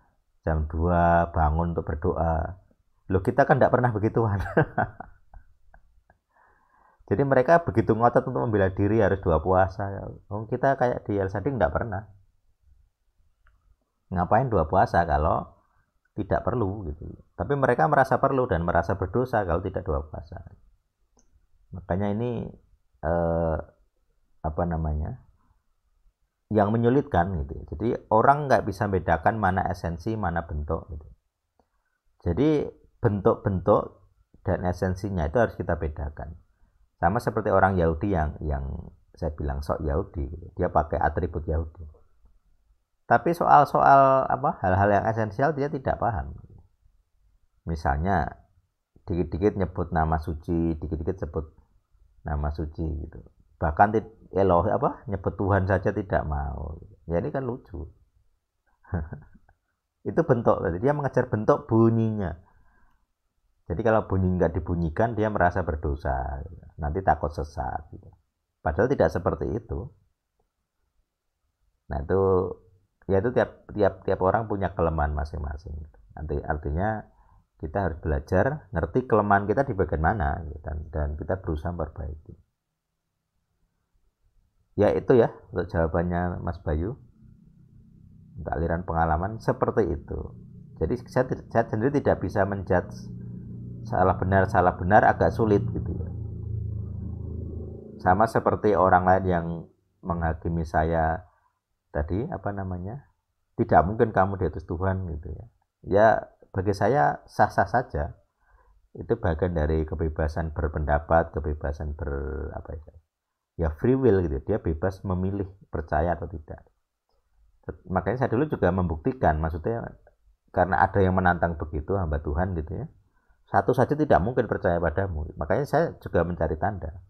jam 2 bangun untuk berdoa. Loh kita kan tidak pernah begituan. Jadi mereka begitu ngotot untuk membela diri harus 2 puasa. Kita kayak di El Sading tidak pernah. Ngapain 2 puasa kalau tidak perlu gitu. Tapi mereka merasa perlu dan merasa berdosa kalau tidak 2 puasa. Makanya ini apa namanya? Yang menyulitkan gitu. Jadi orang nggak bisa bedakan mana esensi, mana bentuk gitu. Jadi bentuk-bentuk dan esensinya itu harus kita bedakan. Sama seperti orang Yahudi yang saya bilang sok Yahudi gitu. Dia pakai atribut Yahudi. Tapi soal-soal apa hal-hal yang esensial dia tidak paham. Misalnya dikit-dikit nyebut nama suci, dikit-dikit sebut nama suci gitu. Bahkan nyebut Tuhan saja tidak mau. Ya ini kan lucu. Itu bentuk, dia mengejar bentuk bunyinya. Jadi kalau bunyi nggak dibunyikan dia merasa berdosa, nanti takut sesat. Padahal tidak seperti itu. Nah itu ya itu tiap orang punya kelemahan masing-masing. Nanti artinya kita harus belajar ngerti kelemahan kita di bagian mana dan kita berusaha memperbaiki. Ya itu ya untuk jawabannya Mas Bayu. Untuk aliran pengalaman seperti itu. Jadi saya sendiri tidak bisa menjudge salah benar agak sulit gitu ya. Sama seperti orang lain yang menghakimi saya tadi apa namanya, tidak mungkin kamu di atas Tuhan gitu ya. Ya bagi saya sah-sah saja. Itu bagian dari kebebasan berpendapat, kebebasan ya free will gitu. Dia bebas memilih percaya atau tidak. Makanya saya dulu juga membuktikan, maksudnya karena ada yang menantang begitu hamba Tuhan gitu ya. Satu saja tidak mungkin percaya padamu. Makanya saya juga mencari tanda.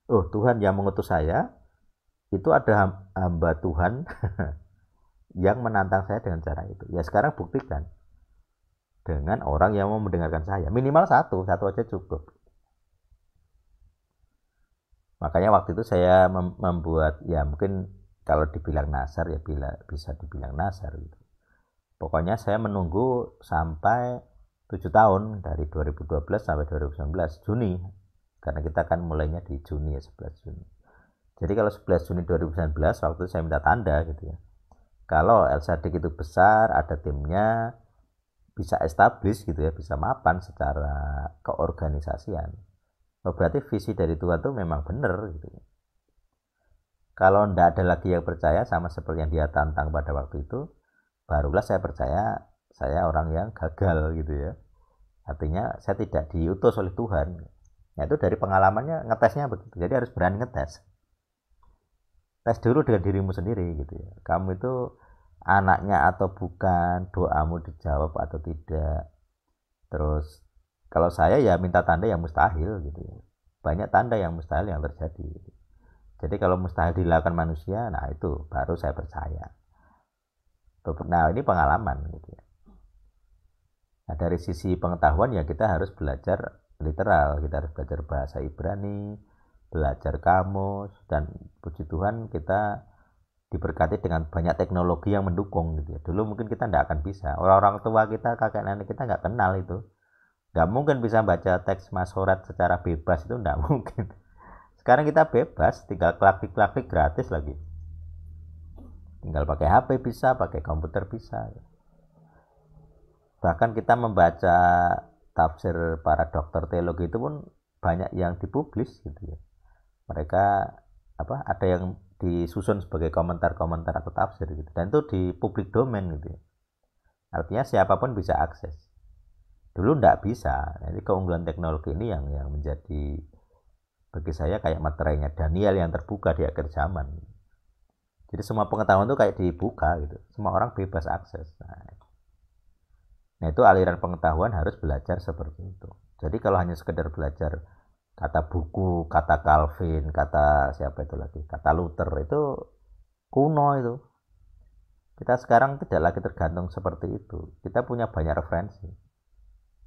Oh Tuhan yang mengutus saya, itu ada hamba Tuhan yang menantang saya dengan cara itu. Ya sekarang buktikan. Dengan orang yang mau mendengarkan saya. Minimal satu aja cukup. Makanya waktu itu saya membuat, ya mungkin kalau dibilang nasar ya bisa dibilang nasar gitu. Pokoknya saya menunggu sampai 7 tahun dari 2012 sampai 2019 Juni, karena kita kan mulainya di Juni ya, 11 Juni. Jadi kalau 11 Juni 2019 waktu itu saya minta tanda gitu ya. Kalau El Sading itu besar, ada timnya, bisa establish gitu ya, bisa mapan secara keorganisasian. Berarti visi dari Tuhan itu memang benar gitu ya. Kalau tidak ada lagi yang percaya sama seperti yang dia tantang pada waktu itu, barulah saya percaya saya orang yang gagal gitu ya. Artinya saya tidak diutus oleh Tuhan. Nah itu dari pengalamannya ngetesnya begitu. Jadi harus berani ngetes. Tes dulu dengan dirimu sendiri gitu ya. Kamu itu anaknya atau bukan, doamu dijawab atau tidak. Terus kalau saya ya minta tanda yang mustahil gitu ya. Banyak tanda yang mustahil yang terjadi gitu. Jadi kalau mustahil dilakukan manusia, nah itu baru saya percaya. Nah ini pengalaman gitu ya. Nah dari sisi pengetahuan ya kita harus belajar literal, kita harus belajar bahasa Ibrani, belajar kamus, dan puji Tuhan kita diberkati dengan banyak teknologi yang mendukung gitu ya. Dulu mungkin kita tidak akan bisa, orang-orang tua kita, kakek nenek kita nggak kenal itu, nggak mungkin bisa baca teks masoret secara bebas, itu nggak mungkin. Sekarang kita bebas, tinggal klik-klik gratis lagi, tinggal pakai HP bisa, pakai komputer bisa. Bahkan kita membaca tafsir para dokter teologi itu pun banyak yang dipublis gitu ya. Mereka ada yang disusun sebagai komentar-komentar atau tafsir gitu, dan itu di public domain gitu ya. Artinya siapapun bisa akses. Dulu nggak bisa. Jadi keunggulan teknologi ini yang menjadi bagi saya kayak materainya Daniel yang terbuka di akhir zaman. Jadi semua pengetahuan itu kayak dibuka gitu, semua orang bebas akses. Nah itu aliran pengetahuan harus belajar seperti itu. Jadi kalau hanya sekedar belajar kata buku, kata Calvin, kata siapa itu lagi, kata Luther, itu kuno itu. Kita sekarang tidak lagi tergantung seperti itu. Kita punya banyak referensi.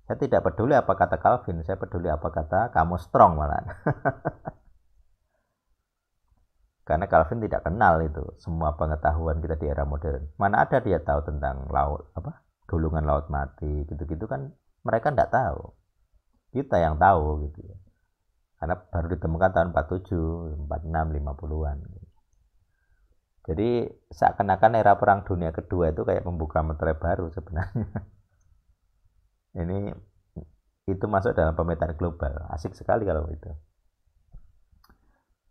Saya tidak peduli apa kata Calvin, saya peduli apa kata kamu strong malah. Karena Calvin tidak kenal itu semua pengetahuan kita di era modern. Mana ada dia tahu tentang laut, gulungan laut mati, gitu-gitu kan mereka tidak tahu. Kita yang tahu gitu ya. Karena baru ditemukan tahun 47, 46, 50-an. Jadi seakan-akan era perang dunia kedua itu kayak membuka materai baru sebenarnya. Ini itu masuk dalam pemetaan global. Asik sekali kalau itu.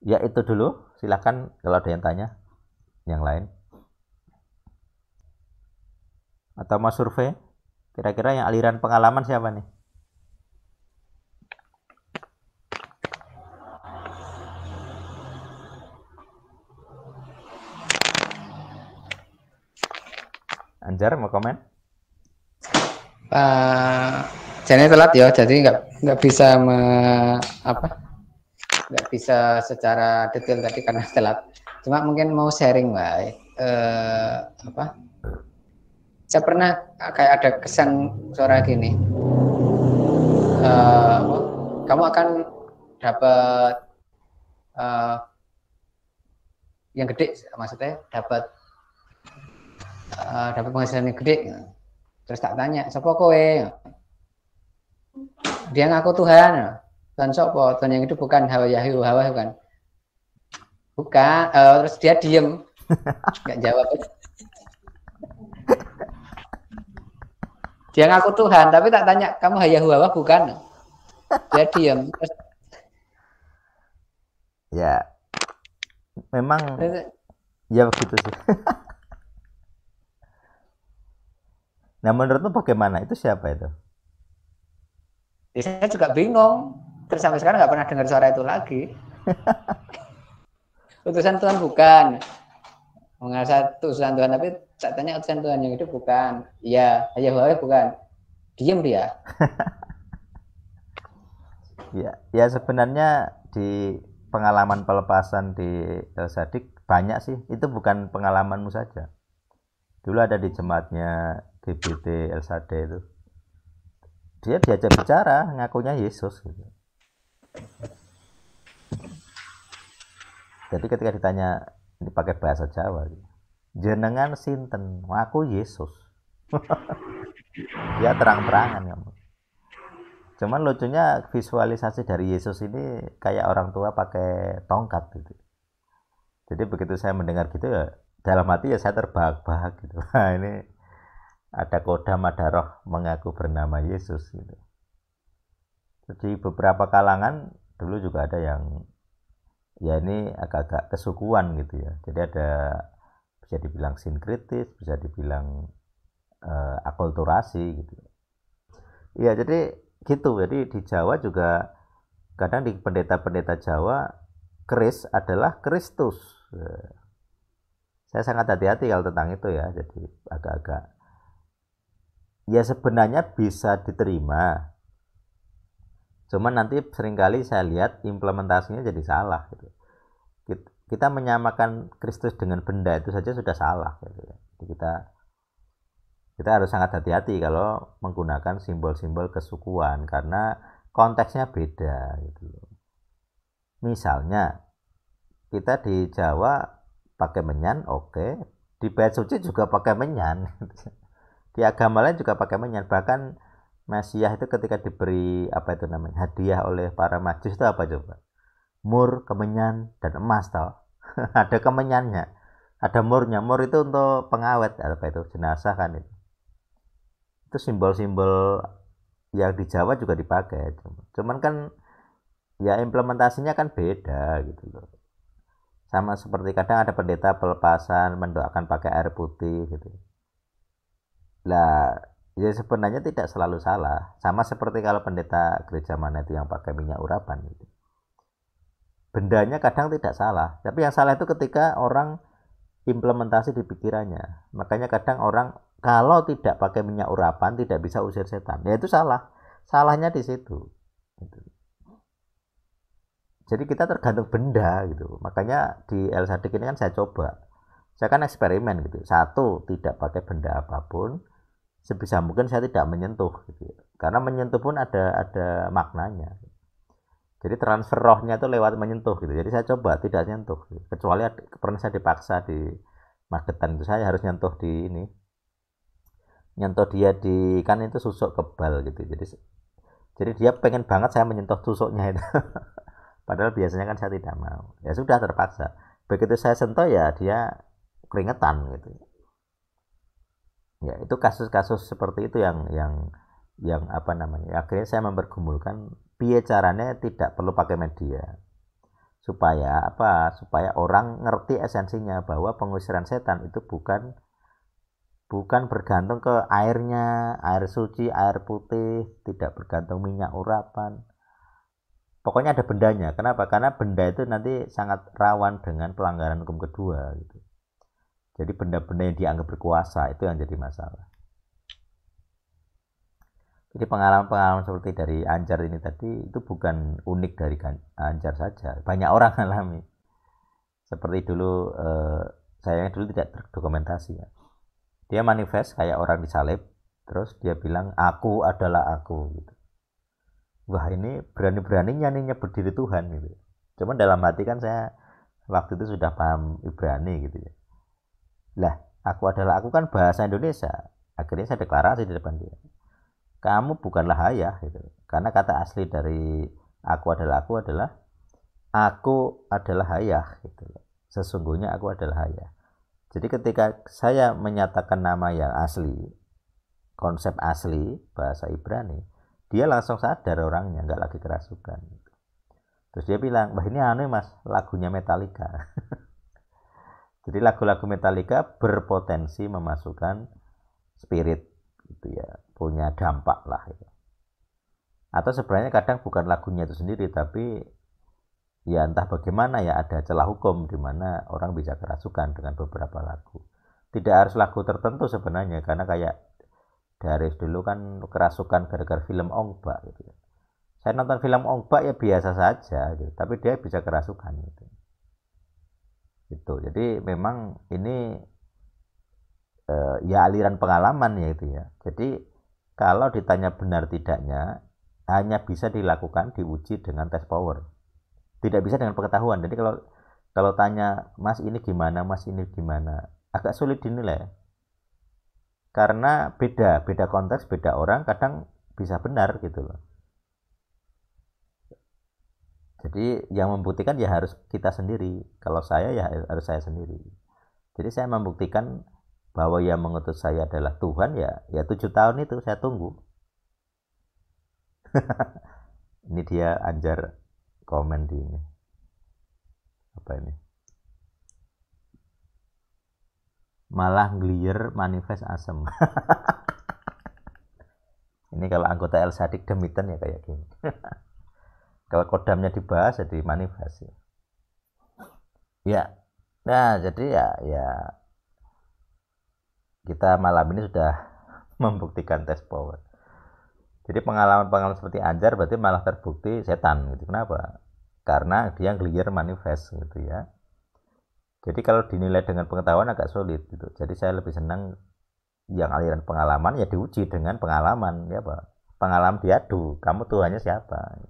Ya itu dulu, silahkan kalau ada yang tanya yang lain. Atau mau survei, kira-kira yang aliran pengalaman siapa nih? Anjar mau komen? Jadi telat ya, jadi nggak bisa nggak bisa secara detail tadi karena telat. Cuma mungkin mau sharing, Mbak. Saya pernah kayak ada kesan suara gini. Kamu akan dapat yang gede, maksudnya dapat penghasilan yang gede. Terus tak tanya, siapa kowe? Dia ngaku Tuhan. Tuhan siapa? Tuhan yang itu bukan Hawa kan? Bukan. Terus dia diem, nggak jawab. Dia ngaku Tuhan, tapi tak tanya, kamu Hawa bukan? Dia diem. Terus, ya, memang ya begitu sih. Nah menurutmu bagaimana? Itu siapa itu? Saya juga bingung. Terus sampai sekarang nggak pernah dengar suara itu lagi. Utusan Tuhan bukan. Mengasah utusan Tuhan, tapi saya tanya utusan Tuhan yang itu bukan. Iya, Yahweh bukan. Diem dia. ya sebenarnya di pengalaman pelepasan di El Sadik banyak sih. Itu bukan pengalamanmu saja. Dulu ada di jemaatnya GBT El Sade itu, dia diajak bicara ngakunya Yesus gitu. Jadi ketika ditanya, ini pakai bahasa Jawa gitu, jenengan sinten? Aku Yesus. Dia terang-terangan kamu. Cuman lucunya visualisasi dari Yesus ini kayak orang tua pakai tongkat gitu. Jadi begitu saya mendengar gitu ya dalam hati ya saya terbahak-bahak gitu. Nah, ini ada kodam, ada roh mengaku bernama Yesus gitu. Jadi beberapa kalangan dulu juga ada yang ya ini agak-agak kesukuan gitu ya. Jadi ada bisa dibilang sinkritis, bisa dibilang akulturasi gitu. Ya jadi gitu. Jadi di Jawa juga kadang di pendeta-pendeta Jawa Kris adalah Kristus. Saya sangat hati-hati kalau tentang itu ya. Jadi agak-agak ya sebenarnya bisa diterima, cuman nanti seringkali saya lihat implementasinya jadi salah gitu. Kita menyamakan Kristus dengan benda itu saja sudah salah gitu ya. Jadi kita harus sangat hati-hati kalau menggunakan simbol-simbol kesukuan karena konteksnya beda gitu. Misalnya kita di Jawa pakai menyan, oke. Di bait suci juga pakai menyan. Di agama lain juga pakai menyan. Bahkan Mesias itu ketika diberi hadiah oleh para majus itu apa coba? Mur, kemenyan, dan emas tau. Ada kemenyannya, ada murnya. Mur itu untuk pengawet jenazah kan itu. Itu simbol-simbol yang di Jawa juga dipakai. Cuman kan ya implementasinya kan beda gitu loh. Sama seperti kadang ada pendeta pelepasan mendoakan pakai air putih gitu. Lah, ya sebenarnya tidak selalu salah. Sama seperti kalau pendeta gereja mana itu yang pakai minyak urapan gitu. Bendanya kadang tidak salah, tapi yang salah itu ketika orang implementasi di pikirannya. Makanya kadang orang kalau tidak pakai minyak urapan tidak bisa usir setan. Ya itu salah. Salahnya di situ. Gitu. Jadi kita tergantung benda gitu. Makanya di El Sadik ini kan saya coba. Saya kan eksperimen gitu. Satu, tidak pakai benda apapun. Sebisa mungkin saya tidak menyentuh gitu. Karena menyentuh pun ada maknanya. Jadi transfer rohnya itu lewat menyentuh gitu. Jadi saya coba tidak nyentuh gitu. Kecuali pernah saya dipaksa di Magetan itu saya harus nyentuh di ini. Nyentuh dia di kan itu susuk kebal gitu. Jadi dia pengen banget saya menyentuh tusuknya itu. Padahal biasanya kan saya tidak mau. Ya sudah terpaksa. Begitu saya sentuh ya dia keringetan gitu. Ya itu kasus-kasus seperti itu yang apa namanya. Akhirnya saya mempergumulkan piye caranya tidak perlu pakai media. Supaya apa? Supaya orang ngerti esensinya bahwa pengusiran setan itu bukan bergantung ke airnya, air suci, air putih, tidak bergantung minyak urapan. Pokoknya ada bendanya. Kenapa? Karena benda itu nanti sangat rawan dengan pelanggaran hukum kedua gitu. Jadi benda-benda yang dianggap berkuasa itu yang jadi masalah. Jadi pengalaman-pengalaman seperti dari Anjar ini tadi itu bukan unik dari Anjar saja. Banyak orang alami. Seperti dulu saya dulu tidak terdokumentasi ya. Dia manifest kayak orang disalib, terus dia bilang aku adalah aku gitu. Wah ini berani-beraninya nih nyebut diri Tuhan gitu. Cuman dalam hati kan saya waktu itu sudah paham Ibrani gitu ya. Lah aku adalah aku kan bahasa Indonesia. Akhirnya saya deklarasi di depan dia. Kamu bukanlah ayah gitu. Karena kata asli dari aku adalah ayah gitu. Sesungguhnya aku adalah ayah. Jadi ketika saya menyatakan nama yang asli, konsep asli bahasa Ibrani, dia langsung sadar orangnya, nggak lagi kerasukan. Terus dia bilang, wah ini aneh mas, lagunya Metallica. Jadi lagu-lagu Metallica berpotensi memasukkan spirit gitu ya, punya dampak lah gitu. Atau sebenarnya kadang bukan lagunya itu sendiri, tapi ya entah bagaimana ya ada celah hukum di mana orang bisa kerasukan dengan beberapa lagu. Tidak harus lagu tertentu sebenarnya, karena kayak dari dulu kan kerasukan gara-gara film Ongba gitu ya. Saya nonton film Ongba ya biasa saja gitu, tapi dia bisa kerasukan gitu. Gitu. Jadi memang ini ya aliran pengalaman ya itu ya. Jadi kalau ditanya benar tidaknya hanya bisa dilakukan diuji dengan tes power. Tidak bisa dengan pengetahuan. Jadi kalau tanya Mas ini gimana, Mas ini gimana, agak sulit dinilai. Karena beda konteks, beda orang, kadang bisa benar gitu loh. Jadi yang membuktikan ya harus kita sendiri. Kalau saya ya harus saya sendiri. Jadi saya membuktikan bahwa yang mengutus saya adalah Tuhan ya 7 tahun itu saya tunggu. Ini dia Anjar komen di ini. Apa ini? Malah ngelier manifest asem. Ini kalau anggota El Sadik demitan ya kayak gini. Kalau kodamnya dibahas jadi manifest ya. Ya. Nah, jadi ya kita malam ini sudah membuktikan tes power. Jadi pengalaman-pengalaman seperti Anjar berarti malah terbukti setan gitu. Kenapa? Karena dia ngelier manifest gitu ya. Jadi kalau dinilai dengan pengetahuan agak sulit gitu. Jadi saya lebih senang yang aliran pengalaman ya diuji dengan pengalaman ya Pak. Pengalaman diadu, kamu Tuhannya siapa?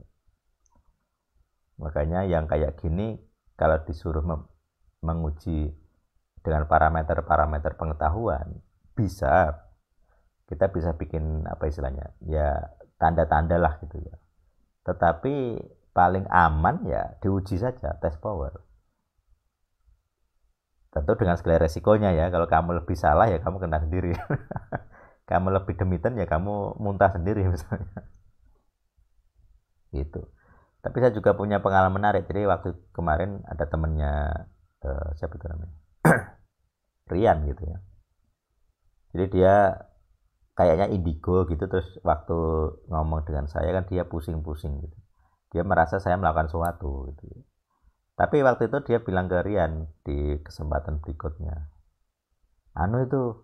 Makanya yang kayak gini kalau disuruh menguji dengan parameter-parameter pengetahuan bisa, kita bisa bikin apa istilahnya ya tanda-tanda lah gitu ya. Tetapi paling aman ya diuji saja tes power. Tentu dengan segala resikonya ya. Kalau kamu lebih salah ya kamu kena sendiri. Kamu lebih demitan ya kamu muntah sendiri misalnya. Gitu. Tapi saya juga punya pengalaman menarik. Jadi waktu kemarin ada temennya siapa itu namanya? Rian gitu ya. Jadi dia kayaknya indigo gitu, terus waktu ngomong dengan saya kan dia pusing-pusing gitu. Dia merasa saya melakukan sesuatu gitu. Tapi waktu itu dia bilang ke Rian di kesempatan berikutnya, anu itu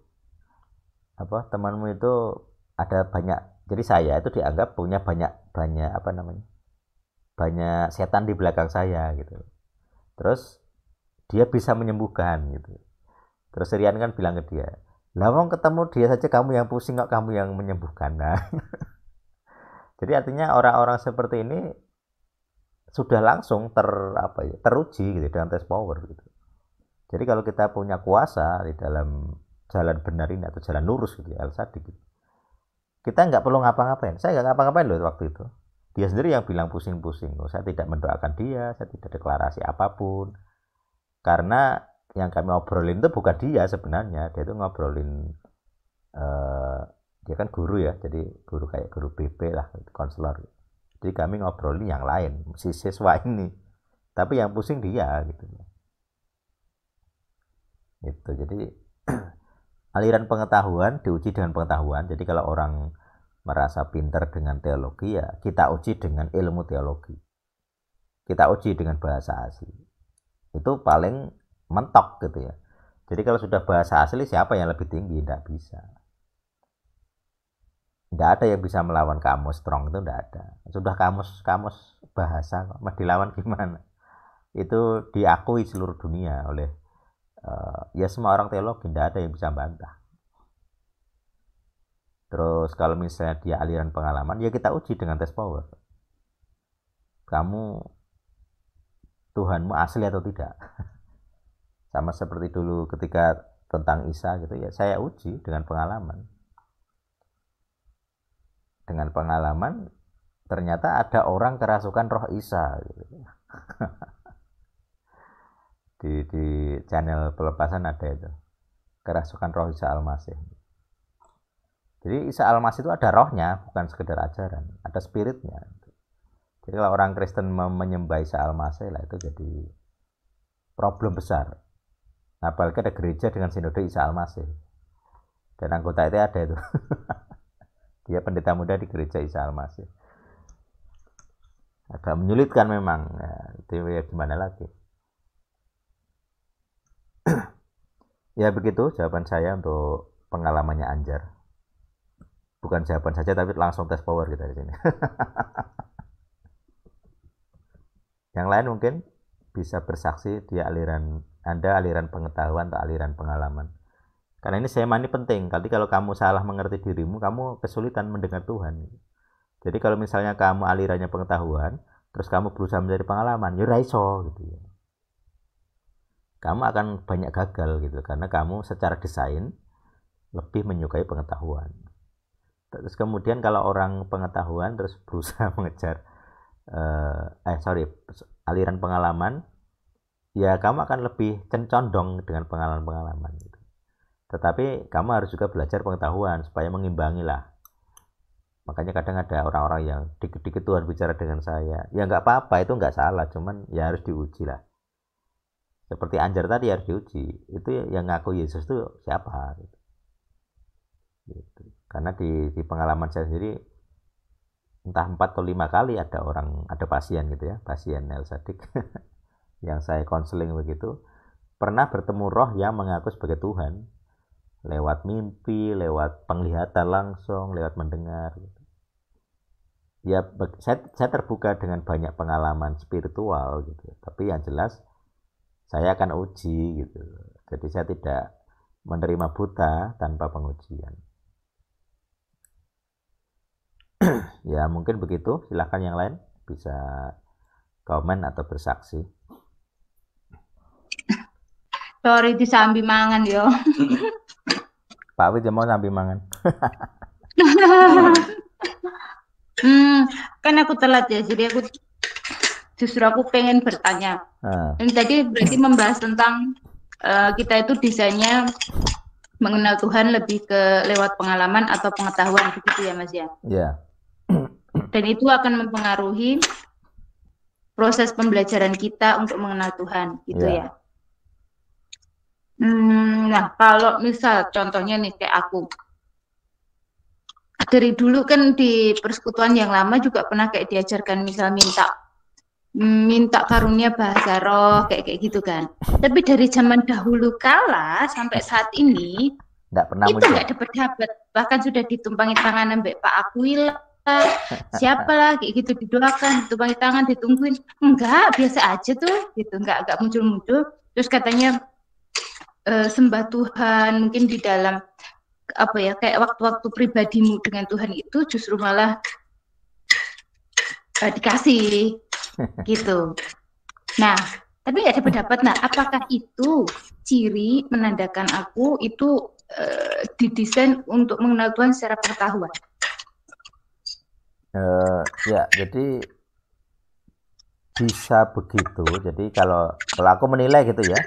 apa, temanmu itu ada banyak, jadi saya itu dianggap punya banyak apa namanya, banyak setan di belakang saya gitu. Terus dia bisa menyembuhkan gitu. Terus Rian kan bilang ke dia, lah wong ketemu dia saja kamu yang pusing kok kamu yang menyembuhkan. Nah, jadi artinya orang-orang seperti ini sudah langsung teruji gitu dengan tes power gitu. Jadi kalau kita punya kuasa di dalam jalan benar ini atau jalan lurus gitu ya, al-sadik gitu, kita nggak perlu ngapa-ngapain. Saya nggak ngapa-ngapain loh waktu itu. Dia sendiri yang bilang pusing-pusing. Saya tidak mendoakan dia, saya tidak deklarasi apapun. Karena yang kami obrolin itu bukan dia sebenarnya. Dia itu ngobrolin, dia kan guru ya, jadi guru kayak guru BP lah, konselor. Jadi kami ngobrolin yang lain, si siswa ini. Tapi yang pusing dia gitu. Gitu. Jadi aliran pengetahuan diuji dengan pengetahuan. Jadi kalau orang merasa pintar dengan teologi, ya kita uji dengan ilmu teologi, kita uji dengan bahasa asli, itu paling mentok gitu ya. Jadi kalau sudah bahasa asli, siapa yang lebih tinggi? Tidak bisa, tidak ada yang bisa melawan kamus strong, itu tidak ada. Sudah kamus bahasa kok, mau dilawan gimana? Itu diakui seluruh dunia oleh ya semua orang teologi, tidak ada yang bisa bantah. Terus kalau misalnya dia aliran pengalaman, ya kita uji dengan tes power. Kamu, Tuhanmu asli atau tidak? Sama seperti dulu ketika tentang Isa gitu ya, saya uji dengan pengalaman. Dengan pengalaman, ternyata ada orang kerasukan roh Isa gitu. di channel pelepasan ada itu, kerasukan roh Isa Al-Masih. Jadi Isa Al-Masih itu ada rohnya, bukan sekedar ajaran, ada spiritnya. Jadi kalau orang Kristen menyembah Isa Al-Masih lah, itu jadi problem besar. Apalagi ada gereja dengan sinode Isa Al-Masih, dan anggota itu ada itu. Dia pendeta muda di gereja Isa Al-Masih. Agak menyulitkan memang, ya, itu ya gimana lagi. Ya begitu jawaban saya untuk pengalamannya Anjar. Bukan jawaban saja, tapi langsung tes power kita di sini. Yang lain mungkin bisa bersaksi dia Anda aliran pengetahuan atau aliran pengalaman. Karena ini sema ini penting. Kalau kamu salah mengerti dirimu, kamu kesulitan mendengar Tuhan. Jadi kalau misalnya kamu alirannya pengetahuan, terus kamu berusaha mencari pengalaman, ya raiso gitu ya. Kamu akan banyak gagal gitu, karena kamu secara desain lebih menyukai pengetahuan. Terus kemudian kalau orang pengetahuan terus berusaha mengejar aliran pengalaman, ya kamu akan lebih condong dengan pengalaman-pengalaman gitu. Tetapi kamu harus juga belajar pengetahuan supaya mengimbangi lah. Makanya kadang ada orang-orang yang dikit-dikit Tuhan bicara dengan saya, ya nggak apa-apa, itu nggak salah, cuman ya harus diuji lah. Seperti Anjar tadi harus diuji, itu yang ngaku Yesus itu siapa gitu. Karena di pengalaman saya sendiri, entah 4 atau 5 kali ada pasien gitu ya, pasien al-sadik yang saya konseling begitu, pernah bertemu roh yang mengaku sebagai Tuhan lewat mimpi, lewat penglihatan langsung, lewat mendengar gitu. Ya saya terbuka dengan banyak pengalaman spiritual gitu, tapi yang jelas saya akan uji gitu. Jadi saya tidak menerima buta tanpa pengujian. Ya mungkin begitu, silahkan yang lain bisa komen atau bersaksi. Sorry disambi mangan yo. Pak Wid mau sambil mangan. Kan aku telat ya, jadi aku pengen bertanya. Ini tadi berarti membahas tentang kita itu desainnya mengenal Tuhan lebih ke lewat pengalaman atau pengetahuan begitu ya Mas ya? Iya. Dan itu akan mempengaruhi proses pembelajaran kita untuk mengenal Tuhan, gitu ya. Nah, kalau misal contohnya nih kayak aku, dari dulu kan di persekutuan yang lama juga pernah kayak diajarkan misal minta karunia bahasa roh kayak gitu kan. Tapi dari zaman dahulu kala sampai saat ini itu nggak dapat, bahkan sudah ditumpangi tangan sampai Pak Aquila, siapa lah kayak gitu, didoakan, ditumpangi tangan, ditungguin, enggak, biasa aja tuh gitu, enggak muncul-muncul. Terus katanya sembah Tuhan mungkin di dalam apa ya, kayak waktu-waktu pribadimu dengan Tuhan itu justru malah dikasih gitu. Nah, tapi nggak dapat. Nah, apakah itu ciri menandakan aku itu didesain untuk mengenal Tuhan secara pengetahuan? Ya, jadi bisa begitu. Jadi kalau aku menilai gitu ya,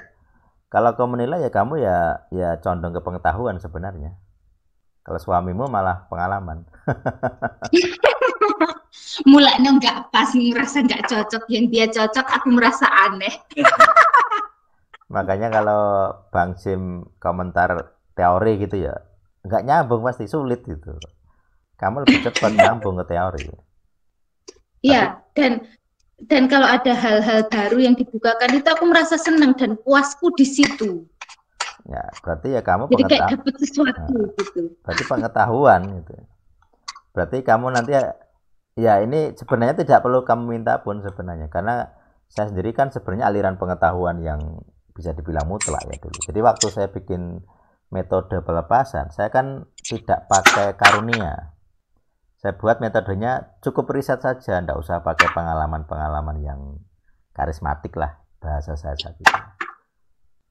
kalau aku menilai ya kamu ya condong ke pengetahuan sebenarnya. Kalau suamimu malah pengalaman. Mulanya nggak pas, merasa nggak cocok, yang dia cocok aku merasa aneh. Makanya kalau Bang Sim komentar teori gitu ya, nggak nyambung, pasti sulit gitu. Kamu lebih cepat nyambung ke teori. Iya, dan kalau ada hal-hal baru yang dibukakan itu aku merasa senang dan puasku di situ. Ya, berarti ya kamu jadi kayak dapat sesuatu gitu. Berarti pengetahuan gitu. Berarti kamu nanti ya ini sebenarnya tidak perlu kamu minta pun sebenarnya, karena saya sendiri kan sebenarnya aliran pengetahuan yang bisa dibilang mutlak ya dulu. Jadi waktu saya bikin metode pelepasan, saya kan tidak pakai karunia. Saya buat metodenya cukup riset saja, enggak usah pakai pengalaman-pengalaman yang karismatik lah bahasa saya saat itu.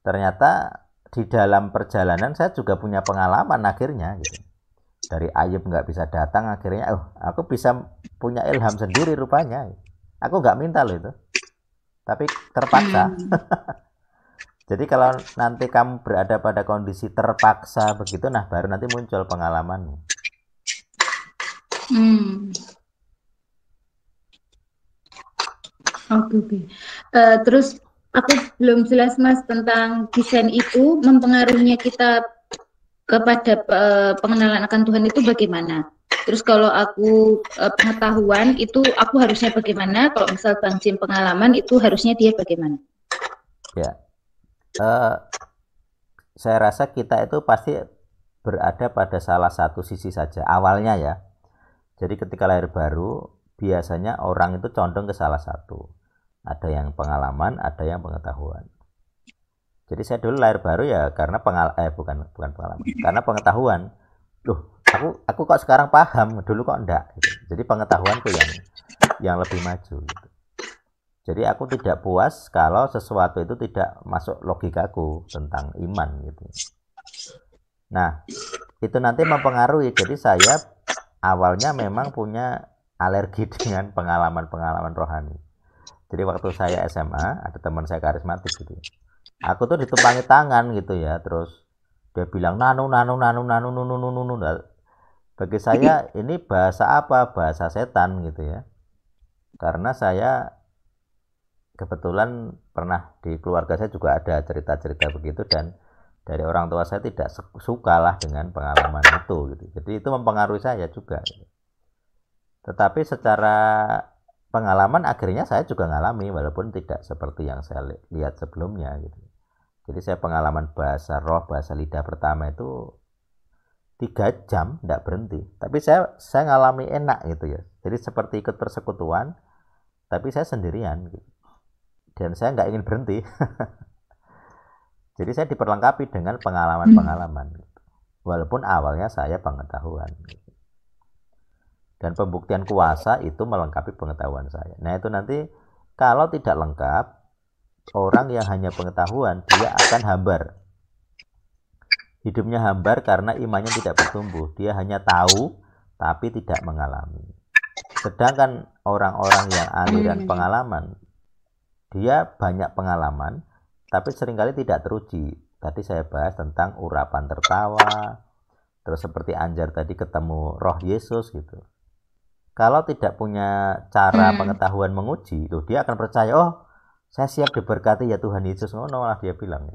Ternyata di dalam perjalanan saya juga punya pengalaman akhirnya gitu. Dari Ayub nggak bisa datang, akhirnya aku bisa punya ilham sendiri rupanya. Aku nggak minta loh itu, tapi terpaksa. Jadi kalau nanti kamu berada pada kondisi terpaksa begitu, nah baru nanti muncul pengalamanmu. Oke. Terus aku belum jelas Mas tentang desain itu mempengaruhinya kita kepada pengenalan akan Tuhan itu bagaimana? Terus kalau aku pengetahuan itu aku harusnya bagaimana? Kalau misal Bang Jim pengalaman itu harusnya dia bagaimana? Ya, saya rasa kita itu pasti berada pada salah satu sisi saja awalnya ya. Jadi ketika lahir baru biasanya orang itu condong ke salah satu. Ada yang pengalaman, ada yang pengetahuan. Jadi saya dulu lahir baru ya karena bukan pengalaman, karena pengetahuan. Loh, aku kok sekarang paham, dulu kok enggak gitu. Jadi pengetahuanku yang lebih maju gitu. Jadi aku tidak puas kalau sesuatu itu tidak masuk logikaku tentang iman gitu. Nah, itu nanti mempengaruhi. Jadi saya awalnya memang punya alergi dengan pengalaman-pengalaman rohani. Jadi waktu saya SMA, ada teman saya karismatik gitu. Aku tuh ditumpangi tangan gitu ya, terus dia bilang nanu. Bagi saya ini bahasa apa? Bahasa setan gitu ya. Karena saya kebetulan pernah di keluarga saya juga ada cerita-cerita begitu, dan dari orang tua saya tidak suka lah dengan pengalaman itu gitu. Jadi itu mempengaruhi saya juga gitu. Tetapi secara pengalaman akhirnya saya juga ngalami walaupun tidak seperti yang saya lihat sebelumnya gitu. Jadi saya pengalaman bahasa roh, bahasa lidah pertama itu 3 jam tidak berhenti. Tapi saya ngalami enak gitu ya. Jadi seperti ikut persekutuan, tapi saya sendirian gitu. Dan saya nggak ingin berhenti. Jadi saya diperlengkapi dengan pengalaman-pengalaman gitu. Walaupun awalnya saya pengetahuan gitu. Dan pembuktian kuasa itu melengkapi pengetahuan saya. Nah itu nanti kalau tidak lengkap, orang yang hanya pengetahuan dia akan hambar. Hidupnya hambar karena imannya tidak bertumbuh. Dia hanya tahu tapi tidak mengalami. Sedangkan orang-orang yang aliran pengalaman, dia banyak pengalaman tapi seringkali tidak teruji. Tadi saya bahas tentang urapan tertawa, terus seperti Anjar tadi ketemu roh Yesus gitu. Kalau tidak punya cara pengetahuan menguji, loh dia akan percaya, oh saya siap diberkati ya Tuhan Yesus, ngono lah dia bilang.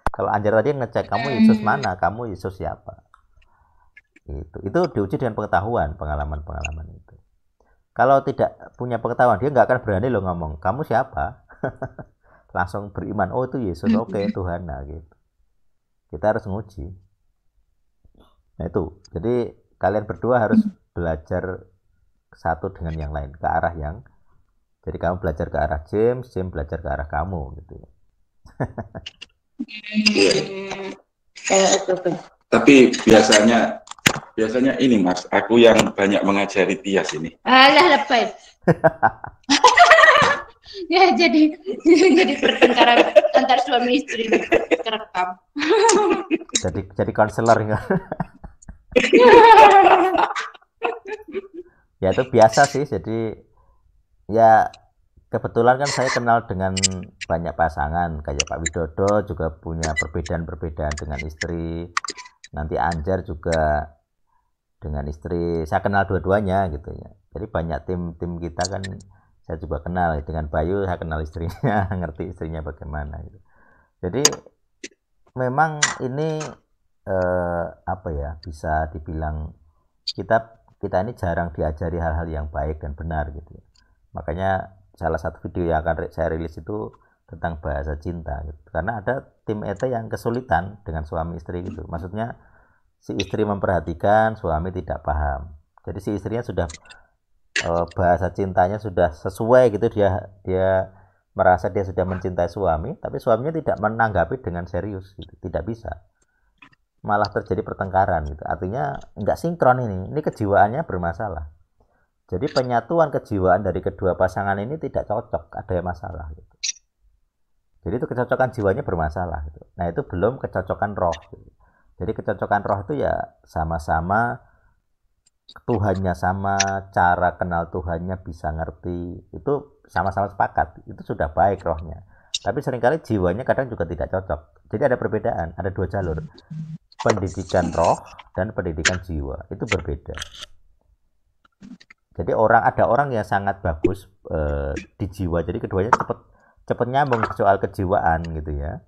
Kalau Anjar tadi ngecek, kamu Yesus mana, kamu Yesus siapa. Itu diuji dengan pengetahuan, pengalaman itu. Kalau tidak punya pengetahuan, dia nggak akan berani loh ngomong, kamu siapa? Langsung beriman, oh itu Yesus, oke Tuhan, nah gitu. Kita harus nguji. Nah itu, jadi kalian berdua harus belajar satu dengan yang lain, ke arah yang, jadi kamu belajar ke arah James belajar ke arah kamu gitu. Tapi biasanya ini Mas, aku yang banyak mengajari Tias ini. Alah lebay. Ya jadi pertengkaran antar suami istri kerekam. jadi konselor ya. Ya itu biasa sih, jadi ya kebetulan kan saya kenal dengan banyak pasangan, kayak Pak Widodo juga punya perbedaan-perbedaan dengan istri, nanti Anjar juga dengan istri, saya kenal dua-duanya gitu ya. Jadi banyak tim kita kan saya juga kenal, dengan Bayu saya kenal istrinya, ngerti istrinya bagaimana gitu. Jadi memang ini apa ya, bisa dibilang kita ini jarang diajari hal-hal yang baik dan benar gitu. Makanya salah satu video yang akan saya rilis itu tentang bahasa cinta gitu. Karena ada tim ET yang kesulitan dengan suami istri gitu. Maksudnya si istri memperhatikan, suami tidak paham. Jadi si istrinya sudah bahasa cintanya sudah sesuai gitu, dia merasa dia sudah mencintai suami, tapi suaminya tidak menanggapi dengan serius gitu. Tidak bisa. Malah terjadi pertengkaran gitu. Artinya nggak sinkron ini kejiwaannya bermasalah. Jadi penyatuan kejiwaan dari kedua pasangan ini tidak cocok, ada masalah gitu. Jadi itu kecocokan jiwanya bermasalah gitu. Nah itu belum kecocokan roh gitu. Jadi kecocokan roh itu ya sama-sama Tuhannya sama, cara kenal Tuhannya bisa ngerti, itu sama-sama sepakat, itu sudah baik rohnya. Tapi seringkali jiwanya kadang juga tidak cocok. Jadi ada perbedaan, ada dua jalur. Pendidikan roh dan pendidikan jiwa itu berbeda. Jadi ada orang yang sangat bagus di jiwa, jadi keduanya cepat nyambung soal kejiwaan gitu ya.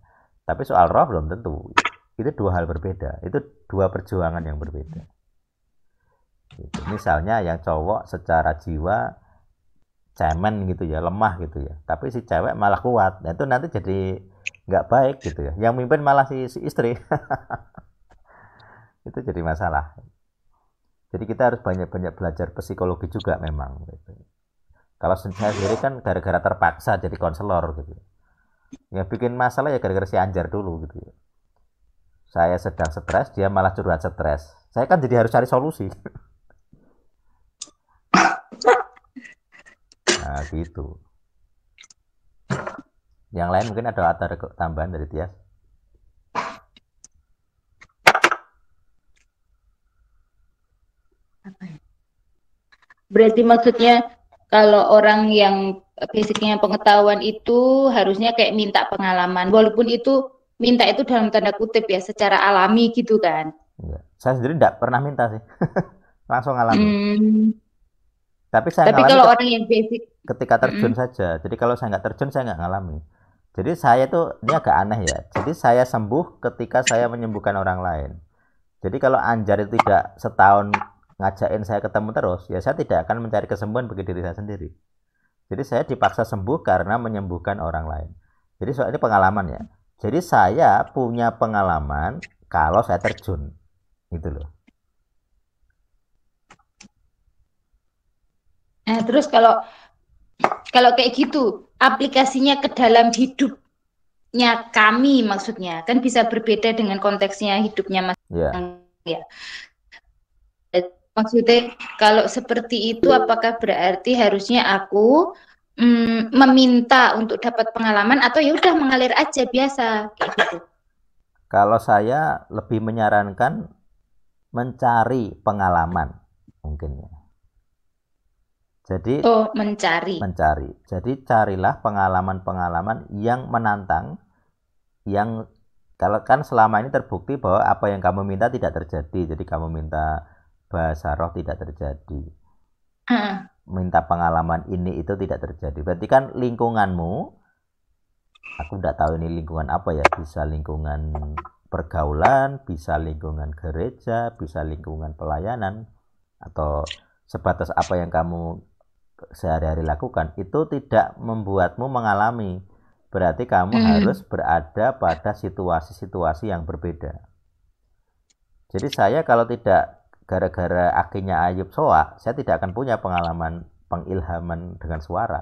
Tapi soal roh belum tentu. Itu dua hal berbeda, itu dua perjuangan yang berbeda. Gitu. Misalnya yang cowok secara jiwa cemen gitu ya, lemah gitu ya, tapi si cewek malah kuat, nah itu nanti jadi nggak baik gitu ya. Yang mimpin malah si istri. Itu jadi masalah. Jadi kita harus banyak-banyak belajar psikologi juga memang gitu. Kalau saya sendiri kan gara-gara terpaksa jadi konselor gitu. Yang bikin masalah ya gara-gara si Anjar dulu gitu ya. Saya sedang stres, dia malah curhat stres. Saya kan jadi harus cari solusi. Nah gitu. Yang lain mungkin ada tambahan dari Tias. Berarti maksudnya kalau orang yang basicnya pengetahuan itu harusnya kayak minta pengalaman, walaupun itu minta itu dalam tanda kutip ya, secara alami gitu kan. Ya. Saya sendiri tidak pernah minta sih. Langsung alami. Tapi kalau orang yang basic ketika terjun saja. Jadi kalau saya nggak terjun, saya nggak ngalami. Jadi saya tuh, ini agak aneh ya. Jadi saya sembuh ketika saya menyembuhkan orang lain. Jadi kalau Anjar itu tidak setahun ngajakin saya ketemu terus, ya saya tidak akan mencari kesembuhan bagi diri saya sendiri. Jadi saya dipaksa sembuh karena menyembuhkan orang lain. Jadi soal ini pengalaman ya. Jadi saya punya pengalaman kalau saya terjun. Gitu loh. Nah, terus kalau kayak gitu, aplikasinya ke dalam hidupnya kami maksudnya, kan bisa berbeda dengan konteksnya hidupnya Mas. Ya. Maksudnya kalau seperti itu, apakah berarti harusnya aku meminta untuk dapat pengalaman atau ya udah mengalir aja biasa kayak gitu? Kalau saya lebih menyarankan mencari pengalaman mungkin ya. Jadi mencari. Jadi carilah pengalaman-pengalaman yang menantang, yang kalau kan selama ini terbukti bahwa apa yang kamu minta tidak terjadi. Jadi kamu minta bahasa roh tidak terjadi. minta pengalaman ini itu tidak terjadi. Berarti kan lingkunganmu, aku tidak tahu ini lingkungan apa ya, bisa lingkungan pergaulan, bisa lingkungan gereja, bisa lingkungan pelayanan, atau sebatas apa yang kamu sehari-hari lakukan, itu tidak membuatmu mengalami. Berarti kamu harus berada pada situasi-situasi yang berbeda. Jadi saya kalau tidak gara-gara akhirnya Ayub soak, saya tidak akan punya pengalaman pengilhaman dengan suara.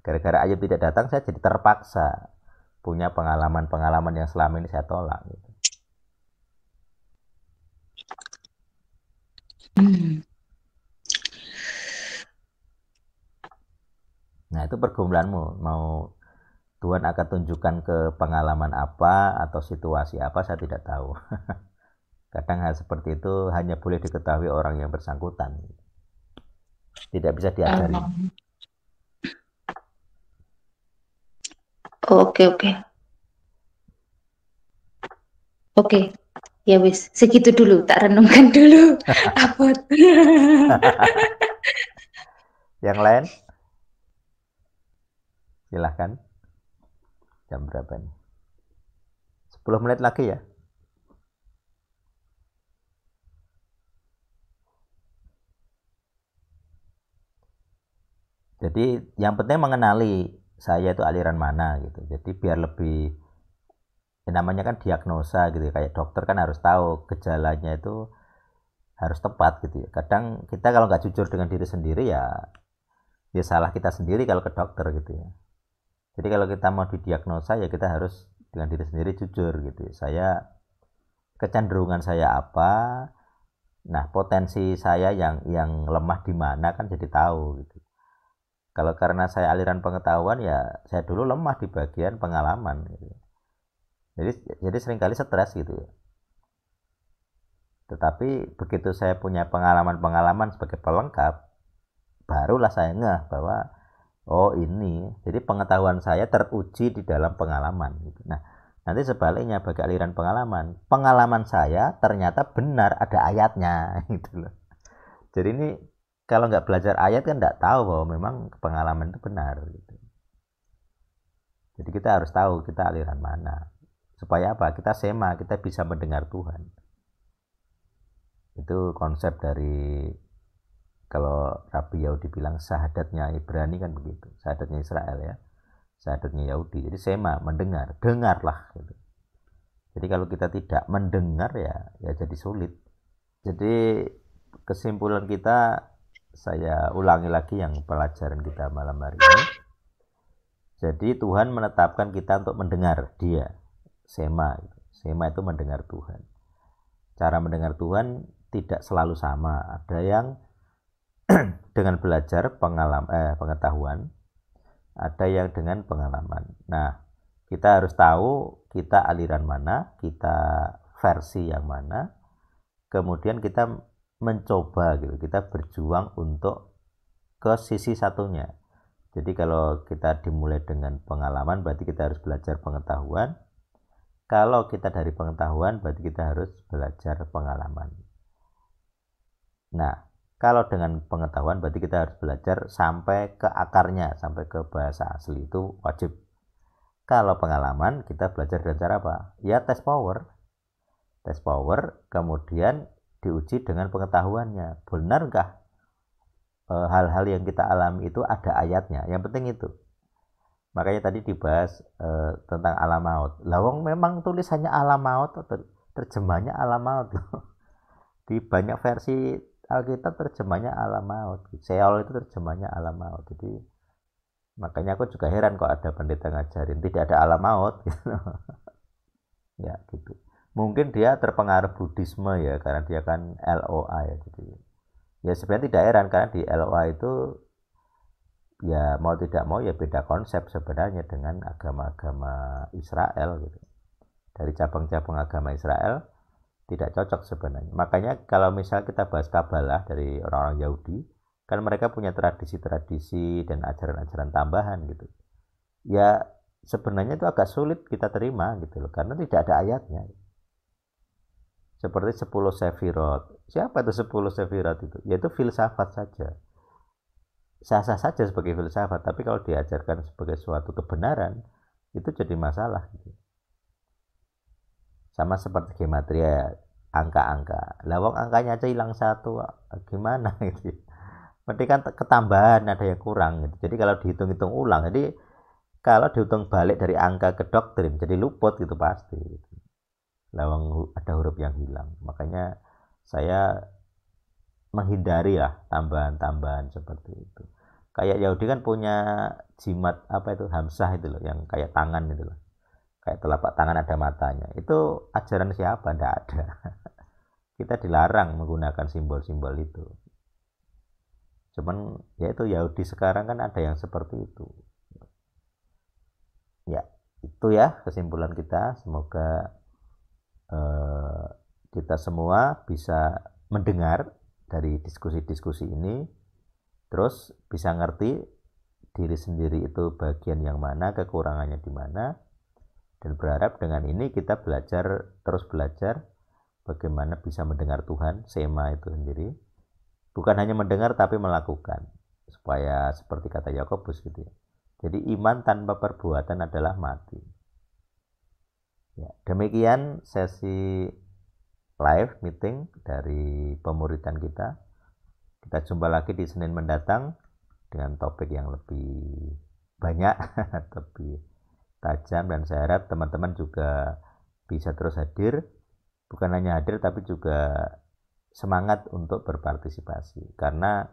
Gara-gara Ayub tidak datang, saya jadi terpaksa punya pengalaman-pengalaman yang selama ini saya tolak. Gitu. Nah itu pergumulanmu, mau Tuhan akan tunjukkan ke pengalaman apa atau situasi apa, saya tidak tahu. Kadang hal seperti itu hanya boleh diketahui orang yang bersangkutan, tidak bisa diajari. Oke, ya wis, segitu dulu, tak renungkan dulu. Abot. Yang lain? Silahkan. Jam berapa nih? 10 menit lagi ya. Jadi yang penting mengenali saya itu aliran mana gitu. Jadi biar lebih, namanya kan diagnosa gitu, kayak dokter kan harus tahu gejalanya itu harus tepat gitu ya. Kadang kita kalau nggak jujur dengan diri sendiri ya salah kita sendiri kalau ke dokter gitu ya. Jadi kalau kita mau didiagnosa ya kita harus dengan diri sendiri jujur gitu ya. Saya, kecenderungan saya apa, nah potensi saya yang lemah di mana kan jadi tahu gitu. Kalau karena saya aliran pengetahuan ya saya dulu lemah di bagian pengalaman gitu. Jadi seringkali stres gitu ya. Tetapi begitu saya punya pengalaman-pengalaman sebagai pelengkap, barulah saya ngeh bahwa oh ini, jadi pengetahuan saya teruji di dalam pengalaman gitu. Nah nanti sebaliknya bagi aliran pengalaman saya ternyata benar, ada ayatnya gitu loh. Jadi ini kalau nggak belajar ayat kan nggak tahu bahwa memang pengalaman itu benar gitu. Jadi kita harus tahu kita aliran mana, supaya apa? Kita sema, kita bisa mendengar Tuhan. Itu konsep dari, kalau Rabi Yahudi bilang syahadatnya Ibrani kan begitu, syahadatnya Israel ya, syahadatnya Yahudi. Jadi sema, mendengar, dengarlah gitu. Jadi kalau kita tidak mendengar ya jadi sulit. Jadi kesimpulan kita, saya ulangi lagi yang pelajaran kita malam hari ini. Jadi Tuhan menetapkan kita untuk mendengar Dia, sema. Sema itu mendengar Tuhan. Cara mendengar Tuhan tidak selalu sama. Ada yang dengan belajar pengetahuan, ada yang dengan pengalaman. Nah, kita harus tahu kita aliran mana, kita versi yang mana, kemudian kita mencoba gitu, kita berjuang untuk ke sisi satunya. Jadi kalau kita dimulai dengan pengalaman, berarti kita harus belajar pengetahuan. Kalau kita dari pengetahuan, berarti kita harus belajar pengalaman. Nah, kalau dengan pengetahuan berarti kita harus belajar sampai ke akarnya, sampai ke bahasa asli, itu wajib. Kalau pengalaman kita belajar dengan cara apa? Ya tes power. Tes power kemudian diuji dengan pengetahuannya. Benarkah hal-hal yang kita alami itu ada ayatnya? Yang penting itu. Makanya tadi dibahas tentang alam maut. Lawang memang tulisannya alam maut atau terjemahnya alam maut loh. Di banyak versi Alkitab terjemahnya alam maut, Seol itu terjemahnya alam maut. Jadi makanya aku juga heran kok ada pendeta ngajarin tidak ada alam maut gitu. Ya gitu. Mungkin dia terpengaruh Buddhisme ya, karena dia kan LOA ya. Jadi ya sebenarnya tidak heran, karena di LOA itu ya mau tidak mau ya beda konsep sebenarnya dengan agama-agama Israel gitu. Dari cabang-cabang agama Israel tidak cocok sebenarnya. Makanya kalau misal kita bahas Kabalah dari orang-orang Yahudi, kan mereka punya tradisi-tradisi dan ajaran-ajaran tambahan gitu. Ya sebenarnya itu agak sulit kita terima gitu loh, karena tidak ada ayatnya. seperti 10 sefirot. Siapa itu 10 sefirot itu? Yaitu filsafat saja. Sah-sah saja sebagai filsafat, tapi kalau diajarkan sebagai suatu kebenaran, itu jadi masalah. Sama seperti gematria, angka-angka. Lawang angkanya aja hilang satu, gimana gitu. Berarti kan ketambahan, ada yang kurang gitu. Jadi kalau dihitung-hitung ulang, jadi kalau dihitung balik dari angka ke doktrin, jadi luput gitu pasti. Lawang ada huruf yang hilang. Makanya saya menghindari lah tambahan-tambahan seperti itu. Kayak Yahudi kan punya jimat apa itu, hamzah itu loh, yang kayak tangan itu loh. Kayak telapak tangan ada matanya. Itu ajaran siapa? Tidak ada. Kita dilarang menggunakan simbol-simbol itu. Cuman ya itu Yahudi sekarang kan ada yang seperti itu. Ya, itu ya kesimpulan kita. Semoga kita semua bisa mendengar dari diskusi-diskusi ini, terus bisa ngerti diri sendiri itu bagian yang mana, kekurangannya di mana, dan berharap dengan ini kita terus belajar bagaimana bisa mendengar Tuhan, sema itu sendiri, bukan hanya mendengar tapi melakukan, supaya seperti kata Yakobus gitu ya. Jadi iman tanpa perbuatan adalah mati. Ya, demikian sesi live meeting dari pemuridan kita. Kita jumpa lagi di Senin mendatang dengan topik yang lebih banyak, lebih tajam, dan saya harap teman-teman juga bisa terus hadir. Bukan hanya hadir tapi juga semangat untuk berpartisipasi. Karena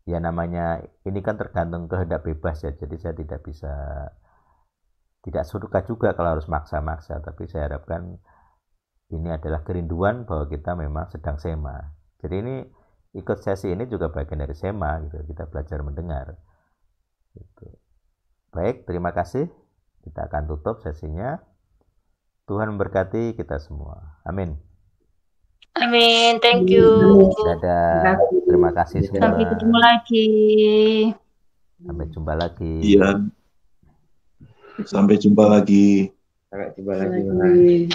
ya namanya ini kan tergantung kehendak bebas ya. Jadi saya tidak suka juga kalau harus maksa-maksa, tapi saya harapkan ini adalah kerinduan bahwa kita memang sedang sema. Jadi ini ikut sesi ini juga bagian dari sema gitu. Kita belajar mendengar. Gitu. Baik, terima kasih. Kita akan tutup sesinya. Tuhan memberkati kita semua. Amin. Amin. Thank you. Dadah. Terima kasih semua. Sampai ketemu lagi. Sampai jumpa lagi. Iya. Sampai jumpa lagi. Sampai jumpa lagi.